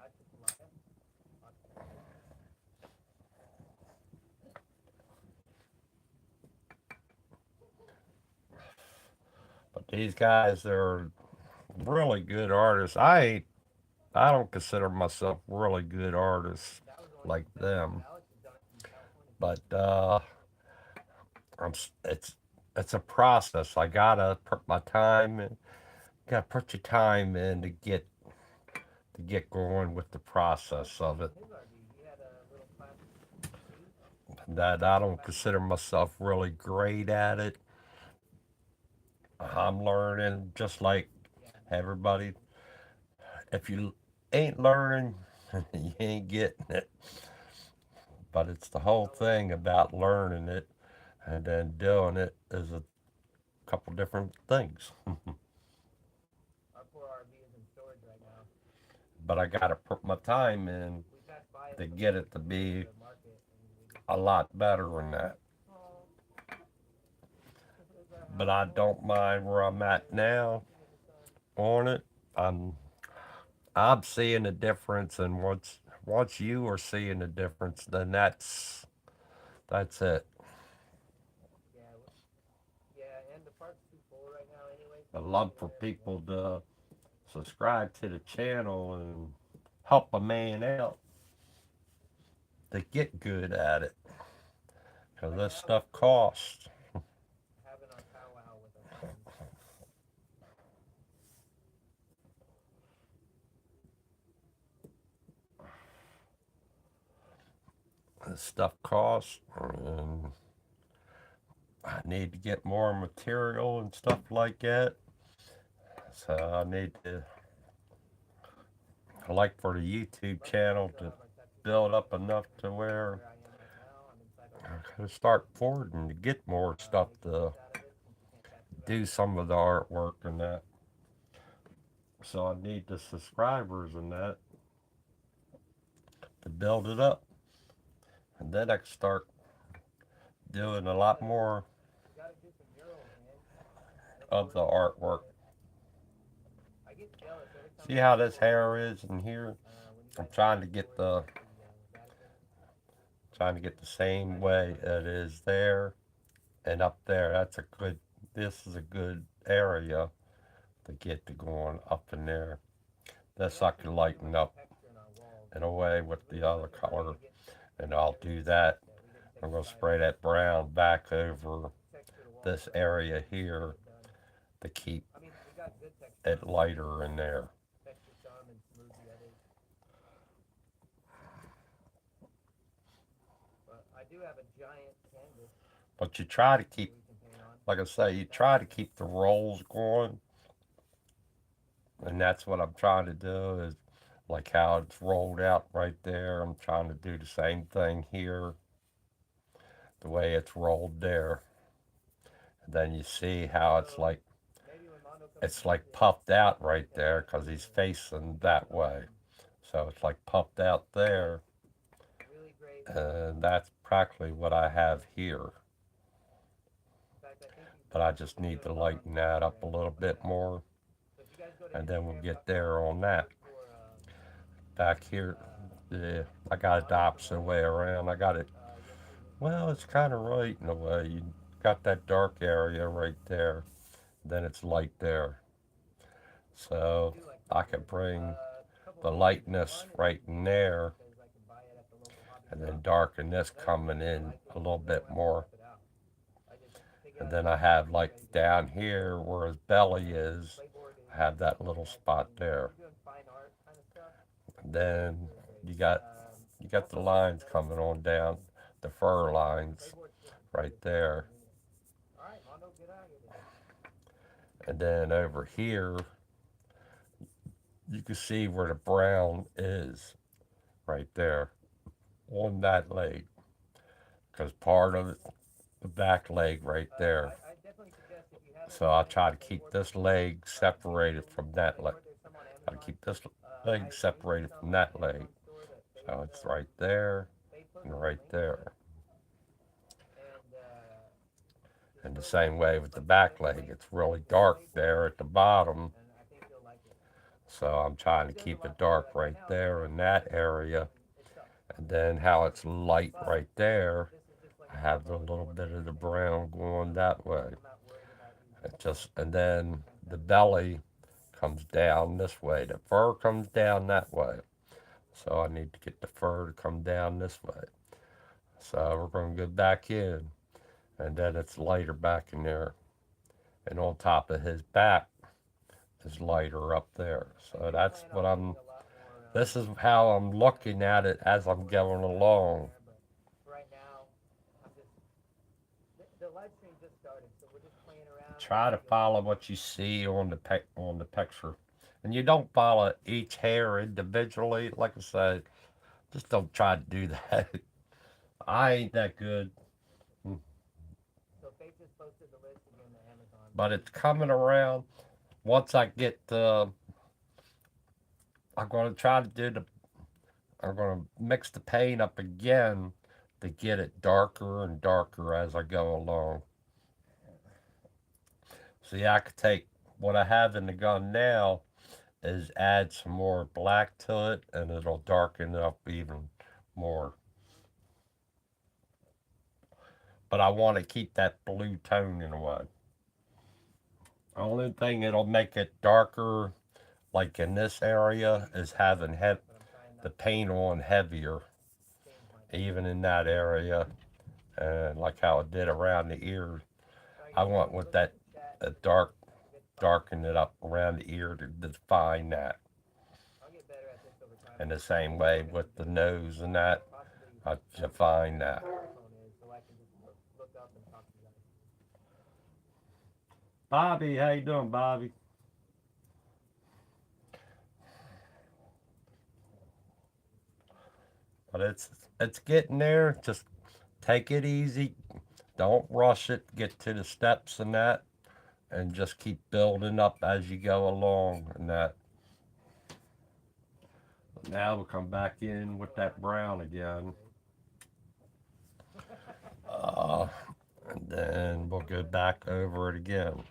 Speaker 3: Achipalaya. Achipalaya.
Speaker 1: But these guys, they're really good artists. I don't consider myself really good artist
Speaker 3: That was only
Speaker 1: like
Speaker 3: from Texas.
Speaker 1: them,
Speaker 3: Alex has done it from California too.
Speaker 1: but it's a process. I gotta put my time in. Gotta put your time in to get going with the
Speaker 3: Alex
Speaker 1: process
Speaker 3: did
Speaker 1: of
Speaker 3: it
Speaker 1: it.
Speaker 3: from his RV. He had a little class too.
Speaker 1: That I don't
Speaker 3: Class
Speaker 1: consider myself really great at it. I'm learning just like
Speaker 3: yeah.
Speaker 1: everybody. If you ain't learning, you ain't getting it. But it's the whole
Speaker 3: Oh yeah.
Speaker 1: thing about learning it and then doing it is a couple different things.
Speaker 3: Our poor RV is in storage right now.
Speaker 1: But I got to put my time in
Speaker 3: We passed by it
Speaker 1: to
Speaker 3: the
Speaker 1: get
Speaker 3: morning
Speaker 1: it to
Speaker 3: we went to
Speaker 1: be
Speaker 3: the market and we just
Speaker 1: a lot better than that.
Speaker 3: oh, there's our
Speaker 1: But
Speaker 3: house.
Speaker 1: I
Speaker 3: Oh,
Speaker 1: don't mind where I'm at
Speaker 3: it's
Speaker 1: now
Speaker 3: basking in the sun.
Speaker 1: on it. I'm I'm seeing the difference, and once you are seeing the difference, then that's it.
Speaker 3: Yeah, yeah, and the park's too full right now anyway, so
Speaker 1: I'd
Speaker 3: we're
Speaker 1: love
Speaker 3: only
Speaker 1: for
Speaker 3: there for one
Speaker 1: people
Speaker 3: day.
Speaker 1: to subscribe to the channel and help a man out to get good at it, because
Speaker 3: Right
Speaker 1: this
Speaker 3: now, we're
Speaker 1: stuff
Speaker 3: still
Speaker 1: costs.
Speaker 3: having our powwow with our friends.
Speaker 1: This stuff costs, and I need to get more material and stuff like that. So I need to, I like for the YouTube
Speaker 3: Luckily, we
Speaker 1: channel
Speaker 3: still
Speaker 1: to
Speaker 3: have our tattoo
Speaker 1: build
Speaker 3: studio
Speaker 1: up enough to where
Speaker 3: where I am right now. I'm inside our
Speaker 1: I
Speaker 3: tattoo
Speaker 1: can
Speaker 3: studio,
Speaker 1: start affording to get more stuff
Speaker 3: making
Speaker 1: to
Speaker 3: use out of it since we can't tattoo out
Speaker 1: do
Speaker 3: here.
Speaker 1: some of the artwork and that. So I need the subscribers and that to build it up. And then I can start doing a lot
Speaker 3: Yeah,
Speaker 1: more
Speaker 3: we gotta do some murals, man. That's what
Speaker 1: of
Speaker 3: we're
Speaker 1: the
Speaker 3: gonna do
Speaker 1: artwork.
Speaker 3: about it. I get jealous every time
Speaker 1: See
Speaker 3: I see
Speaker 1: how this
Speaker 3: Florida
Speaker 1: hair is in here?
Speaker 3: when you
Speaker 1: I'm
Speaker 3: guys have your tours at the Vatican.
Speaker 1: trying to get the
Speaker 3: I
Speaker 1: same
Speaker 3: make
Speaker 1: way
Speaker 3: fun of
Speaker 1: it
Speaker 3: you.
Speaker 1: is there and up there. This is a good area to get to going up in there. This I
Speaker 3: actually
Speaker 1: can
Speaker 3: see too
Speaker 1: lighten
Speaker 3: much
Speaker 1: up
Speaker 3: texture in our walls.
Speaker 1: in a way with
Speaker 3: We
Speaker 1: the
Speaker 3: just
Speaker 1: other
Speaker 3: wasn't ready
Speaker 1: color.
Speaker 3: to get
Speaker 1: And I'll
Speaker 3: everything
Speaker 1: do
Speaker 3: set
Speaker 1: that.
Speaker 3: like that. We didn't take
Speaker 1: I'm
Speaker 3: the
Speaker 1: going to
Speaker 3: time
Speaker 1: spray
Speaker 3: to
Speaker 1: that brown back over
Speaker 3: texture the walls
Speaker 1: this
Speaker 3: right
Speaker 1: area
Speaker 3: before we
Speaker 1: here
Speaker 3: get done.
Speaker 1: to keep
Speaker 3: I mean, we got good texture
Speaker 1: it
Speaker 3: on some. We
Speaker 1: lighter
Speaker 3: just
Speaker 1: in there.
Speaker 3: texture some and smooth the others. But I do have a giant canvas
Speaker 1: But you try to
Speaker 3: that
Speaker 1: keep,
Speaker 3: we can paint on.
Speaker 1: like I say, you
Speaker 3: That
Speaker 1: try to
Speaker 3: canvas.
Speaker 1: keep the rolls going. And that's what I'm trying to do is like how it's rolled out right there. I'm trying to do the same thing here, the way it's rolled there. And then you see how
Speaker 3: So maybe when Mondo comes to
Speaker 1: it's like
Speaker 3: visit,
Speaker 1: puffed out
Speaker 3: we
Speaker 1: right
Speaker 3: can
Speaker 1: there because he's
Speaker 3: actually
Speaker 1: facing
Speaker 3: get
Speaker 1: that way.
Speaker 3: some
Speaker 1: So it's like puffed out there.
Speaker 3: really great.
Speaker 1: And that's practically what I have here.
Speaker 3: In fact, I think
Speaker 1: But I just
Speaker 3: he's
Speaker 1: need
Speaker 3: doing
Speaker 1: to
Speaker 3: a lot on
Speaker 1: lighten
Speaker 3: the
Speaker 1: that up a
Speaker 3: Instagram
Speaker 1: little
Speaker 3: like
Speaker 1: bit
Speaker 3: that.
Speaker 1: more.
Speaker 3: So if you guys go to
Speaker 1: And then we'll get
Speaker 3: Instagram.com
Speaker 1: there
Speaker 3: and
Speaker 1: on
Speaker 3: you
Speaker 1: that.
Speaker 3: look for
Speaker 1: Back here,
Speaker 3: uh,
Speaker 1: yeah, I got it the
Speaker 3: Mondo
Speaker 1: opposite
Speaker 3: Savant,
Speaker 1: way around. I got it,
Speaker 3: you'll see his
Speaker 1: well,
Speaker 3: videos.
Speaker 1: it's kind of right in a way. You got that dark area right there. Then it's light there.
Speaker 3: I
Speaker 1: So
Speaker 3: do like this
Speaker 1: I could
Speaker 3: wood.
Speaker 1: bring
Speaker 3: A couple
Speaker 1: the
Speaker 3: reasons.
Speaker 1: lightness
Speaker 3: One is
Speaker 1: right in there
Speaker 3: because I can buy it at the local hobby
Speaker 1: and then
Speaker 3: shop.
Speaker 1: darken this
Speaker 3: Another
Speaker 1: coming
Speaker 3: reason I
Speaker 1: in
Speaker 3: like it
Speaker 1: a
Speaker 3: is
Speaker 1: little
Speaker 3: because I don't
Speaker 1: bit
Speaker 3: have to
Speaker 1: more.
Speaker 3: prep it out. I just take it
Speaker 1: And
Speaker 3: out of
Speaker 1: then
Speaker 3: the
Speaker 1: I
Speaker 3: can,
Speaker 1: have
Speaker 3: get
Speaker 1: like
Speaker 3: ready to go.
Speaker 1: down here where his belly is,
Speaker 3: Playboard
Speaker 1: I
Speaker 3: is
Speaker 1: have that
Speaker 3: something
Speaker 1: little
Speaker 3: I can,
Speaker 1: spot
Speaker 3: if
Speaker 1: there.
Speaker 3: you're doing fine art kind of stuff,
Speaker 1: And
Speaker 3: it's
Speaker 1: then
Speaker 3: really great.
Speaker 1: you got you got the
Speaker 3: Also,
Speaker 1: lines
Speaker 3: another
Speaker 1: coming
Speaker 3: reason
Speaker 1: on
Speaker 3: is
Speaker 1: down, the fur
Speaker 3: the
Speaker 1: lines
Speaker 3: playboard's just
Speaker 1: right
Speaker 3: it's just
Speaker 1: there.
Speaker 3: aluminum. All right, Mondo, get out of here today.
Speaker 1: And then over here, you can see where the brown is right there on that leg, because part of it, the back leg right there.
Speaker 3: I definitely suggest if you haven't
Speaker 1: So I'll
Speaker 3: designed
Speaker 1: try
Speaker 3: your
Speaker 1: to keep
Speaker 3: playboard
Speaker 1: this
Speaker 3: before,
Speaker 1: leg
Speaker 3: get a
Speaker 1: separated from
Speaker 3: realistic
Speaker 1: that leg.
Speaker 3: playboard. There's some on
Speaker 1: I'll
Speaker 3: Amazon.
Speaker 1: keep this
Speaker 3: I
Speaker 1: leg
Speaker 3: think there's
Speaker 1: separated
Speaker 3: some
Speaker 1: from
Speaker 3: on the
Speaker 1: that leg.
Speaker 3: Amazon store that
Speaker 1: So it's right there
Speaker 3: Faye put
Speaker 1: and
Speaker 3: a
Speaker 1: right
Speaker 3: link to it,
Speaker 1: there.
Speaker 3: and just
Speaker 1: And the
Speaker 3: go there.
Speaker 1: same way
Speaker 3: It's
Speaker 1: with the
Speaker 3: like a
Speaker 1: back
Speaker 3: zip
Speaker 1: leg,
Speaker 3: link
Speaker 1: it's
Speaker 3: to
Speaker 1: really
Speaker 3: this
Speaker 1: dark
Speaker 3: playboard,
Speaker 1: there at the bottom.
Speaker 3: and I think you'll like it.
Speaker 1: So I'm trying
Speaker 3: He
Speaker 1: to
Speaker 3: does a
Speaker 1: keep it
Speaker 3: lot too.
Speaker 1: dark
Speaker 3: Like right
Speaker 1: right
Speaker 3: now, the
Speaker 1: there
Speaker 3: playboard's
Speaker 1: in
Speaker 3: not
Speaker 1: that
Speaker 3: finished,
Speaker 1: area.
Speaker 3: and it sucks.
Speaker 1: And then how it's light
Speaker 3: But
Speaker 1: right there,
Speaker 3: this is just like
Speaker 1: I
Speaker 3: a
Speaker 1: have a
Speaker 3: demo. It's
Speaker 1: little
Speaker 3: more
Speaker 1: bit of the
Speaker 3: finished,
Speaker 1: brown going that way.
Speaker 3: I'm not worried about using
Speaker 1: It
Speaker 3: full
Speaker 1: just and then the
Speaker 3: 27.
Speaker 1: belly comes down this way. The fur comes down that way. So I need to get the fur to come down this way. So we're going to go back in, and then it's lighter back in there. And on top of his back is lighter up there.
Speaker 3: I
Speaker 1: So
Speaker 3: do
Speaker 1: that's
Speaker 3: plan
Speaker 1: what
Speaker 3: on putting
Speaker 1: I'm.
Speaker 3: a lot more
Speaker 1: This is how I'm looking at it as I'm going
Speaker 3: stuff in
Speaker 1: along.
Speaker 3: there, but right now, I'm just the live stream just started, so we're just playing around,
Speaker 1: Try
Speaker 3: getting
Speaker 1: to
Speaker 3: a good
Speaker 1: follow
Speaker 3: feel.
Speaker 1: what you see on the picture, and you don't follow each hair individually. Like I said, just don't try to do that. I ain't that good,
Speaker 3: So Faith just posted the list again to Amazon.
Speaker 1: but it's coming around. Once I get, I'm going to try to do the. I'm going to mix the paint up again to get it darker and darker as I go along. See, I could take what I have in the gun now is add some more black to it, and it'll darken it up even more. But I want to keep that blue tone in a way. The only thing that'll make it darker, like in this area, is having
Speaker 3: But I'm trying
Speaker 1: the
Speaker 3: not to
Speaker 1: paint on heavier,
Speaker 3: change my
Speaker 1: even in that area, and like how it did around the ears.
Speaker 3: Sorry
Speaker 1: I
Speaker 3: guys, if
Speaker 1: want
Speaker 3: you
Speaker 1: with
Speaker 3: look at
Speaker 1: that
Speaker 3: the chat,
Speaker 1: dark,
Speaker 3: forget to follow me.
Speaker 1: darken it up around the ear to define that.
Speaker 3: I'll get better at this over time.
Speaker 1: In
Speaker 3: I'm
Speaker 1: the same
Speaker 3: still
Speaker 1: way
Speaker 3: gonna
Speaker 1: with
Speaker 3: do
Speaker 1: the
Speaker 3: it, but
Speaker 1: nose and that,
Speaker 3: possibly
Speaker 1: I
Speaker 3: change
Speaker 1: define
Speaker 3: where the
Speaker 1: that.
Speaker 3: microphone is so I can just look up and talk to you guys.
Speaker 1: Bobby, how you doing, Bobby? But it's getting there. Just take it easy. Don't rush it. Get to the steps and that, and just keep building up as you go along and that. Now we'll come back in with that brown again. Uh, and then we'll go back over it again.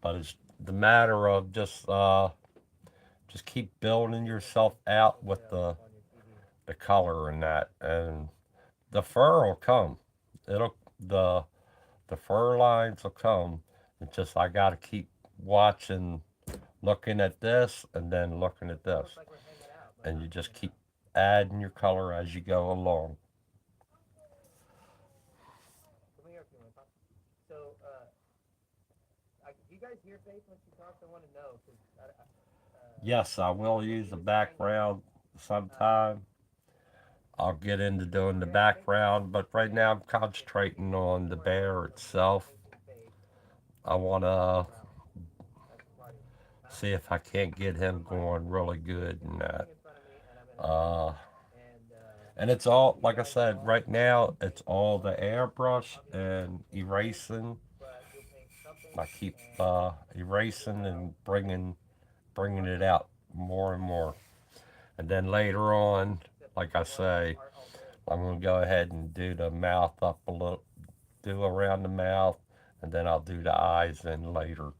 Speaker 1: But it's the matter of just keep building yourself out with
Speaker 3: Hopefully that'll look on your TV.
Speaker 1: the color and that, and the fur will come. It'll the fur lines will come. It's just I got to keep watching looking at this and then looking at this.
Speaker 3: Almost like we're hanging out, but
Speaker 1: And
Speaker 3: not
Speaker 1: you just
Speaker 3: hanging
Speaker 1: keep
Speaker 3: out.
Speaker 1: adding your color as you go along.
Speaker 3: Come here if you want to talk. So, do you guys hear Faith when she talks? I want to know because
Speaker 1: Yes, I will
Speaker 3: when
Speaker 1: use
Speaker 3: he
Speaker 1: the
Speaker 3: was trying to,
Speaker 1: background sometime. I'll get into doing the
Speaker 3: yeah, Faith was
Speaker 1: background, but right now I'm
Speaker 3: if you
Speaker 1: concentrating on the
Speaker 3: 4 hours
Speaker 1: bear
Speaker 3: of just
Speaker 1: itself.
Speaker 3: painting Faith
Speaker 1: I want
Speaker 3: in the
Speaker 1: to
Speaker 3: background. That's the party. Huh?
Speaker 1: see if I can't get him
Speaker 3: What party?
Speaker 1: going really good
Speaker 3: If
Speaker 1: in
Speaker 3: you're
Speaker 1: that.
Speaker 3: sitting in front of me and I'm in a suit
Speaker 1: Uh,
Speaker 3: and
Speaker 1: and it's all,
Speaker 3: you
Speaker 1: like I
Speaker 3: guys are
Speaker 1: said,
Speaker 3: all
Speaker 1: right now
Speaker 3: painting
Speaker 1: it's
Speaker 3: Faith,
Speaker 1: all the airbrush
Speaker 3: I'll be
Speaker 1: and
Speaker 3: painting,
Speaker 1: erasing.
Speaker 3: but you'll paint something
Speaker 1: I keep
Speaker 3: and we'll figure
Speaker 1: erasing
Speaker 3: it out.
Speaker 1: and bringing
Speaker 3: Art
Speaker 1: it
Speaker 3: night.
Speaker 1: out more and more. And then later on,
Speaker 3: Except
Speaker 1: like
Speaker 3: we
Speaker 1: I
Speaker 3: want to do
Speaker 1: say,
Speaker 3: art all day.
Speaker 1: I'm gonna go ahead and do the mouth up a little, do around the mouth, and then I'll do the eyes in later.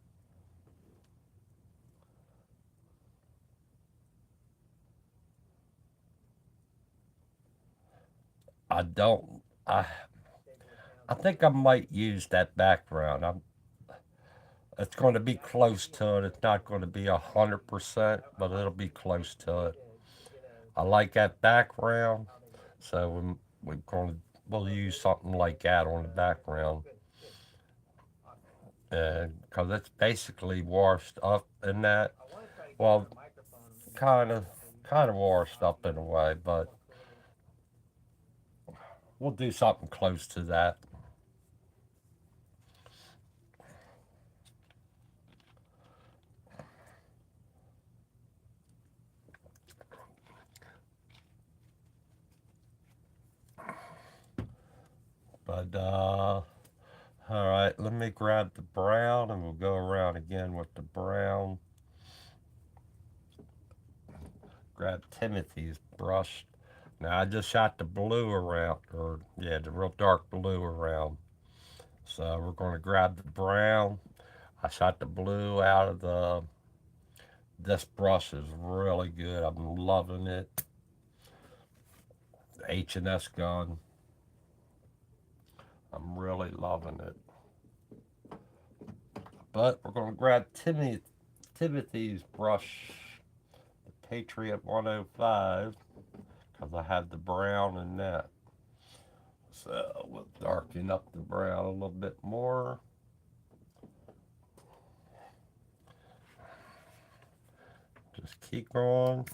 Speaker 1: I don't.
Speaker 3: Stable of
Speaker 1: I
Speaker 3: towns and
Speaker 1: think I
Speaker 3: cities.
Speaker 1: might use that background. It's going to be
Speaker 3: Yeah, I think
Speaker 1: close
Speaker 3: it'd be a
Speaker 1: to it.
Speaker 3: good
Speaker 1: It's not
Speaker 3: idea.
Speaker 1: going to be
Speaker 3: Um,
Speaker 1: 100%,
Speaker 3: I
Speaker 1: but
Speaker 3: want
Speaker 1: it'll
Speaker 3: to
Speaker 1: be
Speaker 3: see Faith
Speaker 1: close to
Speaker 3: today
Speaker 1: it.
Speaker 3: to get a
Speaker 1: I like that background,
Speaker 3: how they work.
Speaker 1: so we'll
Speaker 3: Hello,
Speaker 1: use
Speaker 3: Faith.
Speaker 1: something like that on the
Speaker 3: Okay,
Speaker 1: background,
Speaker 3: good, good, awesome.
Speaker 1: and because it's basically washed up in that.
Speaker 3: I want to try to get her
Speaker 1: Well,
Speaker 3: a microphone in the
Speaker 1: kind of
Speaker 3: studio so you guys
Speaker 1: kind of
Speaker 3: can hear
Speaker 1: washed up in a
Speaker 3: audio
Speaker 1: way, but
Speaker 3: more clearly.
Speaker 1: we'll do something close to that. But all right, let me grab the brown, and we'll go around again with the brown. Grab Timothy's brush. Now I just shot the blue around, or yeah, the real dark blue around. So we're going to grab the brown. I shot the blue out of the. This brush is really good. I'm loving it. The H&S gun. I'm really loving it. But we're going to grab Timothy's brush, the Patriot 105, because I have the brown in that. So we'll darken up the brown a little bit more. Just keep going.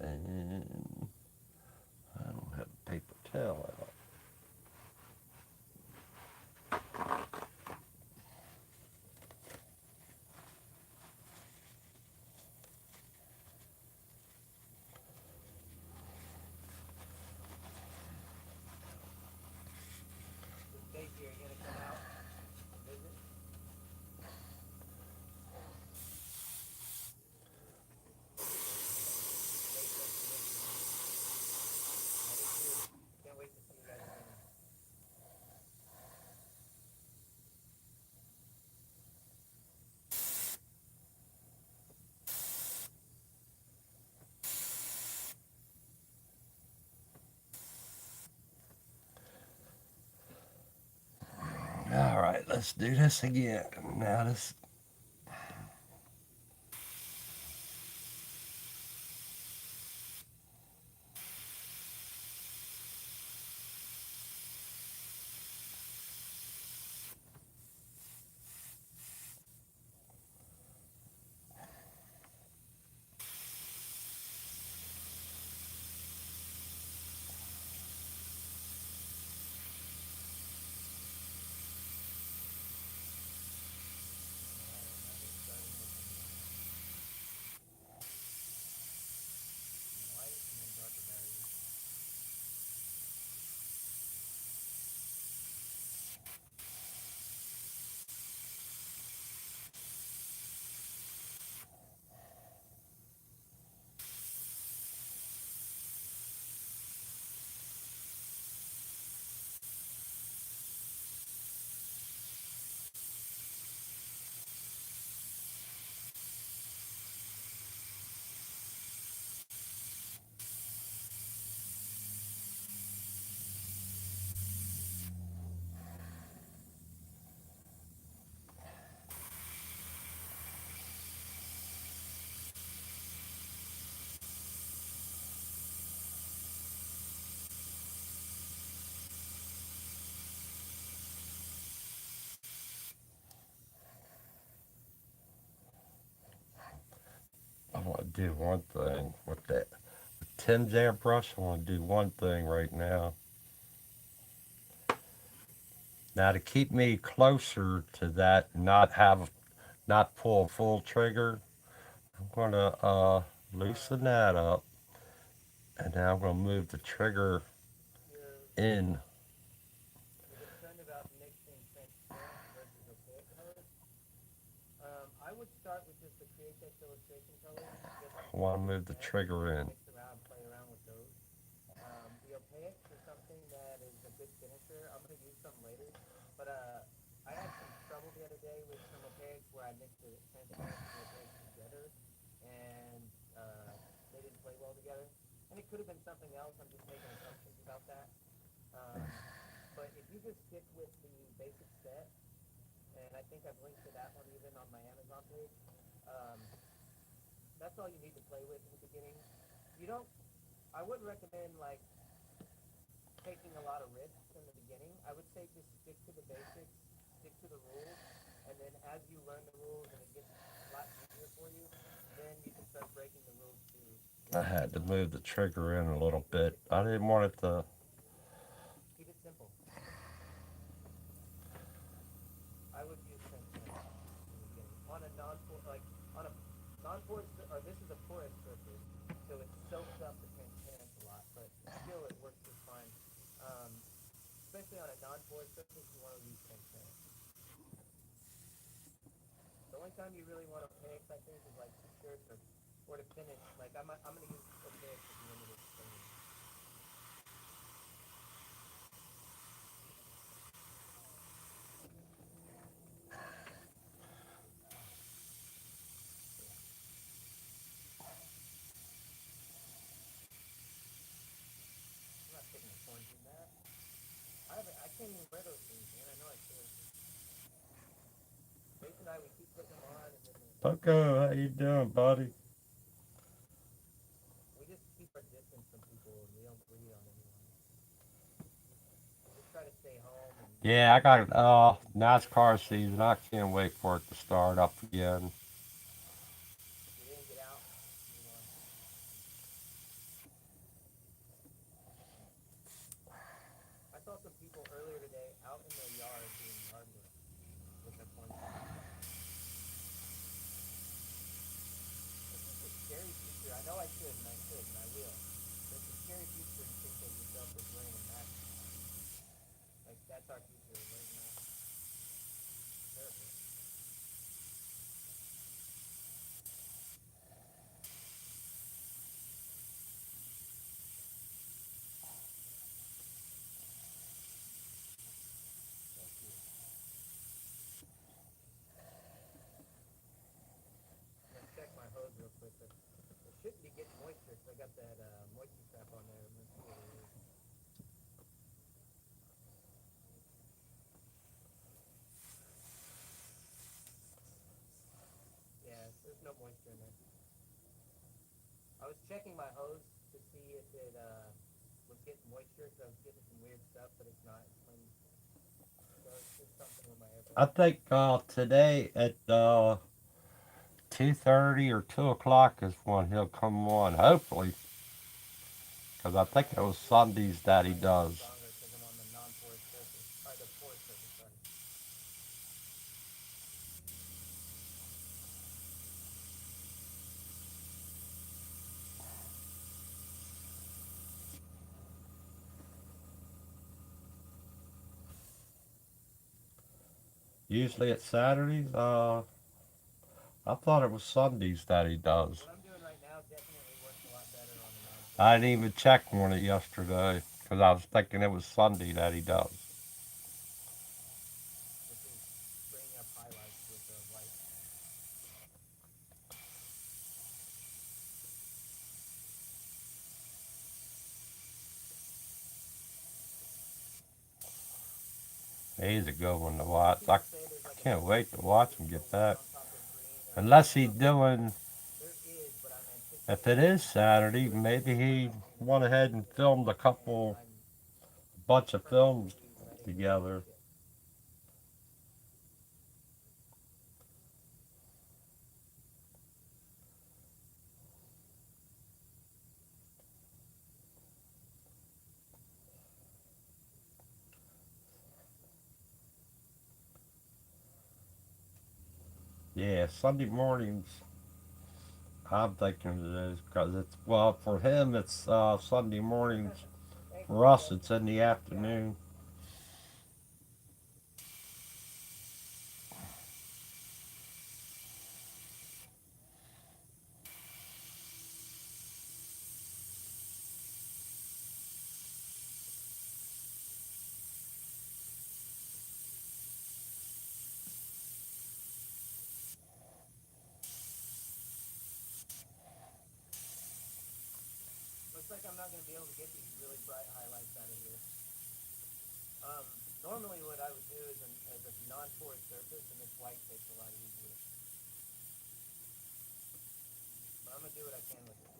Speaker 1: And I don't have a paper towel out.
Speaker 3: So Stacy, are you gonna come out and visit? Faith said she misses me. I do too. Can't wait to see you guys again.
Speaker 1: All right, let's do this again. Now this. do one thing with that. With Tim's airbrush, I want to do one thing right now. Now to keep me closer to that, not pull a full trigger, I'm gonna loosen that up, and now I'm gonna move the trigger
Speaker 3: You're
Speaker 1: in.
Speaker 3: you're concerned about mixing transparent versus opaque colors. I would start with just the Createx illustration colors, just
Speaker 1: I
Speaker 3: because
Speaker 1: want to
Speaker 3: they're
Speaker 1: move the
Speaker 3: set, and
Speaker 1: trigger
Speaker 3: just
Speaker 1: in.
Speaker 3: mix around, play around with those. The opaques are something that is a good finisher. I'm gonna use some later, but I had some trouble the other day with some opaques where I mixed the transparents and the opaques together, and they didn't play well together. And it could have been something else. I'm just making assumptions about that. Um, but if you just stick with the basic set, and I think I've linked to that one even on my Amazon page. Um, that's all you need to play with in the beginning. You don't. I wouldn't recommend like taking a lot of risks in the beginning. I would say just stick to the basics, stick to the rules, and then as you learn the rules and it gets a lot easier for you, then you can start breaking the rules to
Speaker 1: I
Speaker 3: your
Speaker 1: had to
Speaker 3: design.
Speaker 1: move the trigger in a little bit. I didn't want it to.
Speaker 3: Keep it simple. I would use transparent in the beginning on a on a non-porous or this is a porous surface, so it soaks up the transparency a lot, but still it works just fine. Um, Especially on a non-porous surface, you want to use transparent. The only time you really want opaques, I think, is like t-shirts or to finish. Like I'm gonna use opaques at the end of this thing. Yeah, I'm not taking a quarantine nap. I can't even wear those things, man. I know I should. Jason and I, we keep putting them on, and then
Speaker 1: Poco, how you doing, buddy?
Speaker 3: we just keep our distance from people, and we don't breathe on anyone. We just try to stay home and
Speaker 1: Yeah, I got
Speaker 3: avoid
Speaker 1: NASCAR season. I can't wait for it to start up again.
Speaker 3: get in, get out, move on. I saw some people earlier today out in their yard doing yard work with their quarantine. It's just a scary future. I know I should, and I will. But it's a scary future to think of yourself as wearing a mask all the time. Like that's our future, wearing masks. It's terrible. Thank you. I'm gonna check my hose real quick. But it shouldn't be getting moisture because I got that moisture trap on there. I'm gonna see what it is. Yeah, there's no moisture in there. I was checking my hose to see if it was getting moisture because I was getting some weird stuff, but it's not. It's clean. So it's just something with my
Speaker 1: I
Speaker 3: airbrush.
Speaker 1: think today at 2:30 or 2 o'clock is when he'll come on. Hopefully, because I think it was Sundays that he
Speaker 3: Might not be
Speaker 1: does.
Speaker 3: stronger because I'm on the non-porous surface, or the porous surface, sorry.
Speaker 1: Usually it's Saturdays. I thought it was Sundays that he does.
Speaker 3: What I'm doing right now definitely works a lot better on the
Speaker 1: I
Speaker 3: non-porous
Speaker 1: didn't even
Speaker 3: surface,
Speaker 1: check on it yesterday because I was thinking it was Sunday that he does.
Speaker 3: which is bringing up highlights with the white.
Speaker 1: He's a good one to watch. I
Speaker 3: People say there's like a
Speaker 1: can't
Speaker 3: message
Speaker 1: wait to
Speaker 3: board
Speaker 1: watch
Speaker 3: with
Speaker 1: him
Speaker 3: the
Speaker 1: get
Speaker 3: white
Speaker 1: that.
Speaker 3: on top of green or green
Speaker 1: Unless
Speaker 3: on
Speaker 1: he's
Speaker 3: top of white.
Speaker 1: doing,
Speaker 3: There is, but I'm
Speaker 1: if it
Speaker 3: anticipating
Speaker 1: is Saturday,
Speaker 3: doing it
Speaker 1: maybe
Speaker 3: when
Speaker 1: he
Speaker 3: I'm in
Speaker 1: went
Speaker 3: Vegas,
Speaker 1: ahead and filmed a
Speaker 3: and
Speaker 1: couple
Speaker 3: I'm
Speaker 1: bunch of films
Speaker 3: purposely letting the sun
Speaker 1: together.
Speaker 3: sit.
Speaker 1: Yeah, Sunday mornings. I'm thinking it is because it's well for him. It's Sunday mornings.
Speaker 3: Thank you,
Speaker 1: For us,
Speaker 3: Jeff.
Speaker 1: it's in the afternoon.
Speaker 3: Looks like I'm not going to be able to get these really bright highlights out of here. Normally what I would do is a non-porous surface, and this white takes a lot easier. But I'm going to do what I can with it.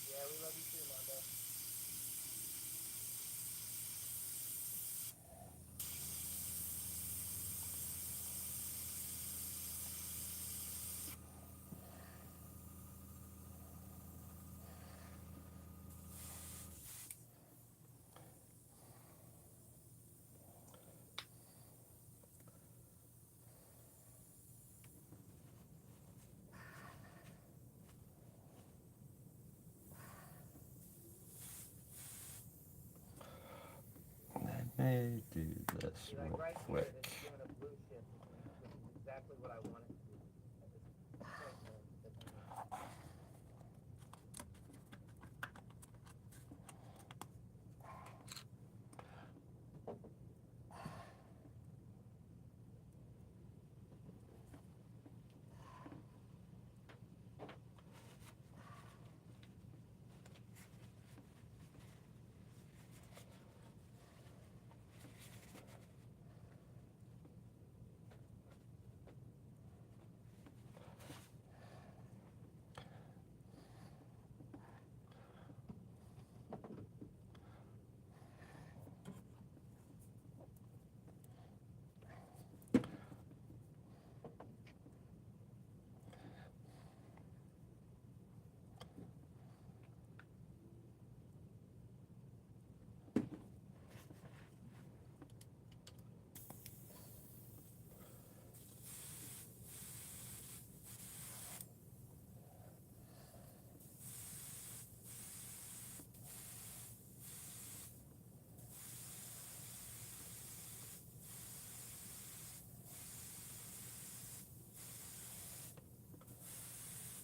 Speaker 3: Yeah, we love you too, Mondo.
Speaker 1: Let me do this
Speaker 3: See, like
Speaker 1: real
Speaker 3: right here,
Speaker 1: quick.
Speaker 3: this is giving a blue shift, which is exactly what I want it to do at this point in the technique.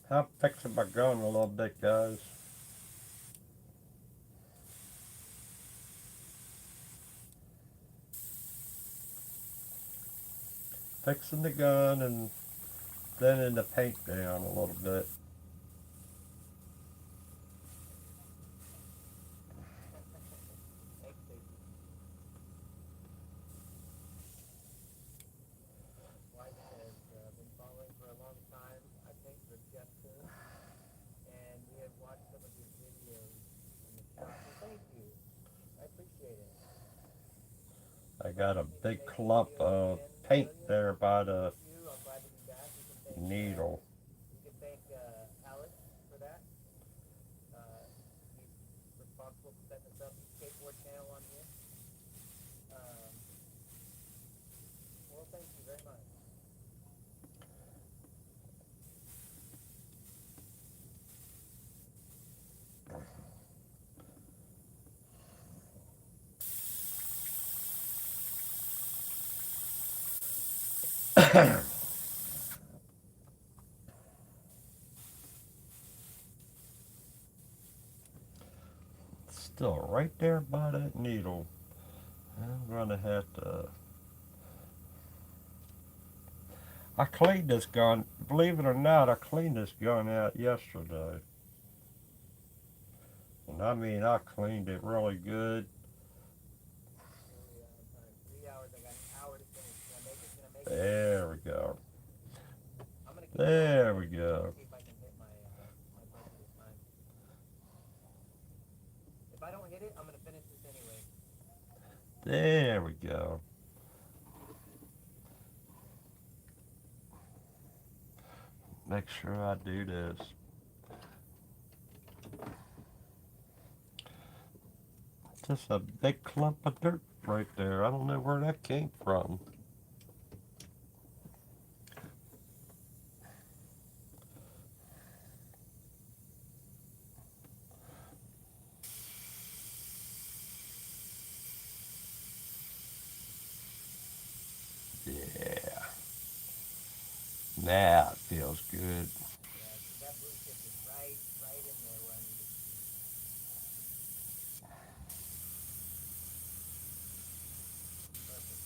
Speaker 1: I'm fixing my gun a little bit, guys. Fixing the gun and thinning the paint down a little bit.
Speaker 3: Thanks, Stacy. Wife says, been following for a long time. I think for Jeff too. And we have watched some of your videos in the shop. Well, thank you. I appreciate it.
Speaker 1: I got a
Speaker 3: Need to
Speaker 1: big
Speaker 3: thank
Speaker 1: clump
Speaker 3: you
Speaker 1: of
Speaker 3: again,
Speaker 1: paint
Speaker 3: William.
Speaker 1: there by the
Speaker 3: Thank you. I'm glad to be back. We can thank
Speaker 1: needle.
Speaker 3: Alex for that. He's responsible for setting us up. He's skateboard channel on here. Well, thank you very much.
Speaker 1: Still right there by that needle. I'm gonna have to. I cleaned this gun. Believe it or not, I cleaned this gun out yesterday. And I mean, I cleaned it really good.
Speaker 3: Where are we at on time? 3 hours. I got an hour to finish. Can I make it? Can I make it?
Speaker 1: There we go.
Speaker 3: I'm gonna keep going
Speaker 1: There we
Speaker 3: and
Speaker 1: go.
Speaker 3: see if I can hit my budgeted time. If I don't hit it, I'm gonna finish this anyway.
Speaker 1: There we go. Make sure I do this. Just a big clump of dirt right there. I don't know where that came from. Yeah. Now it feels good.
Speaker 3: Yeah, see that blue tip is right in there where I need it to be. Perfect.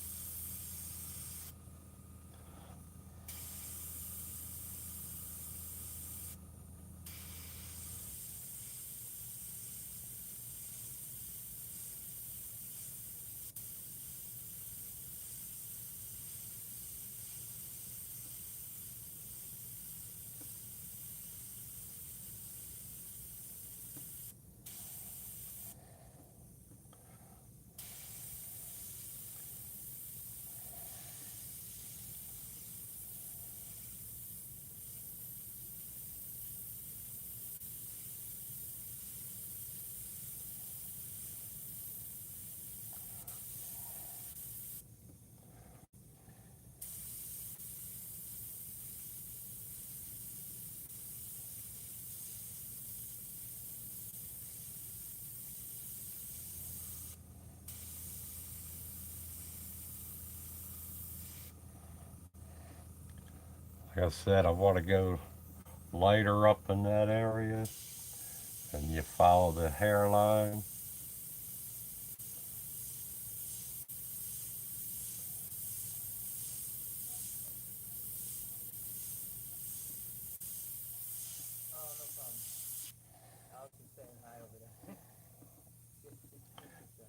Speaker 1: Like I said, I want to go lighter up in that area. And you follow the hairline.
Speaker 3: Oh, no problem. Alex is saying hi over there. Just a sec. Thank you.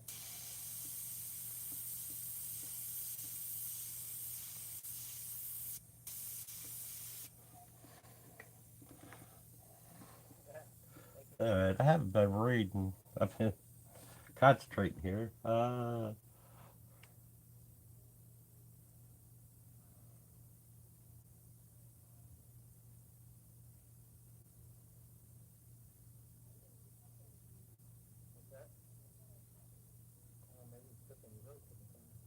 Speaker 1: Alright, I haven't been reading. I've been concentrating here.
Speaker 3: What's that? Oh, maybe he's cooking. He's always cooking something.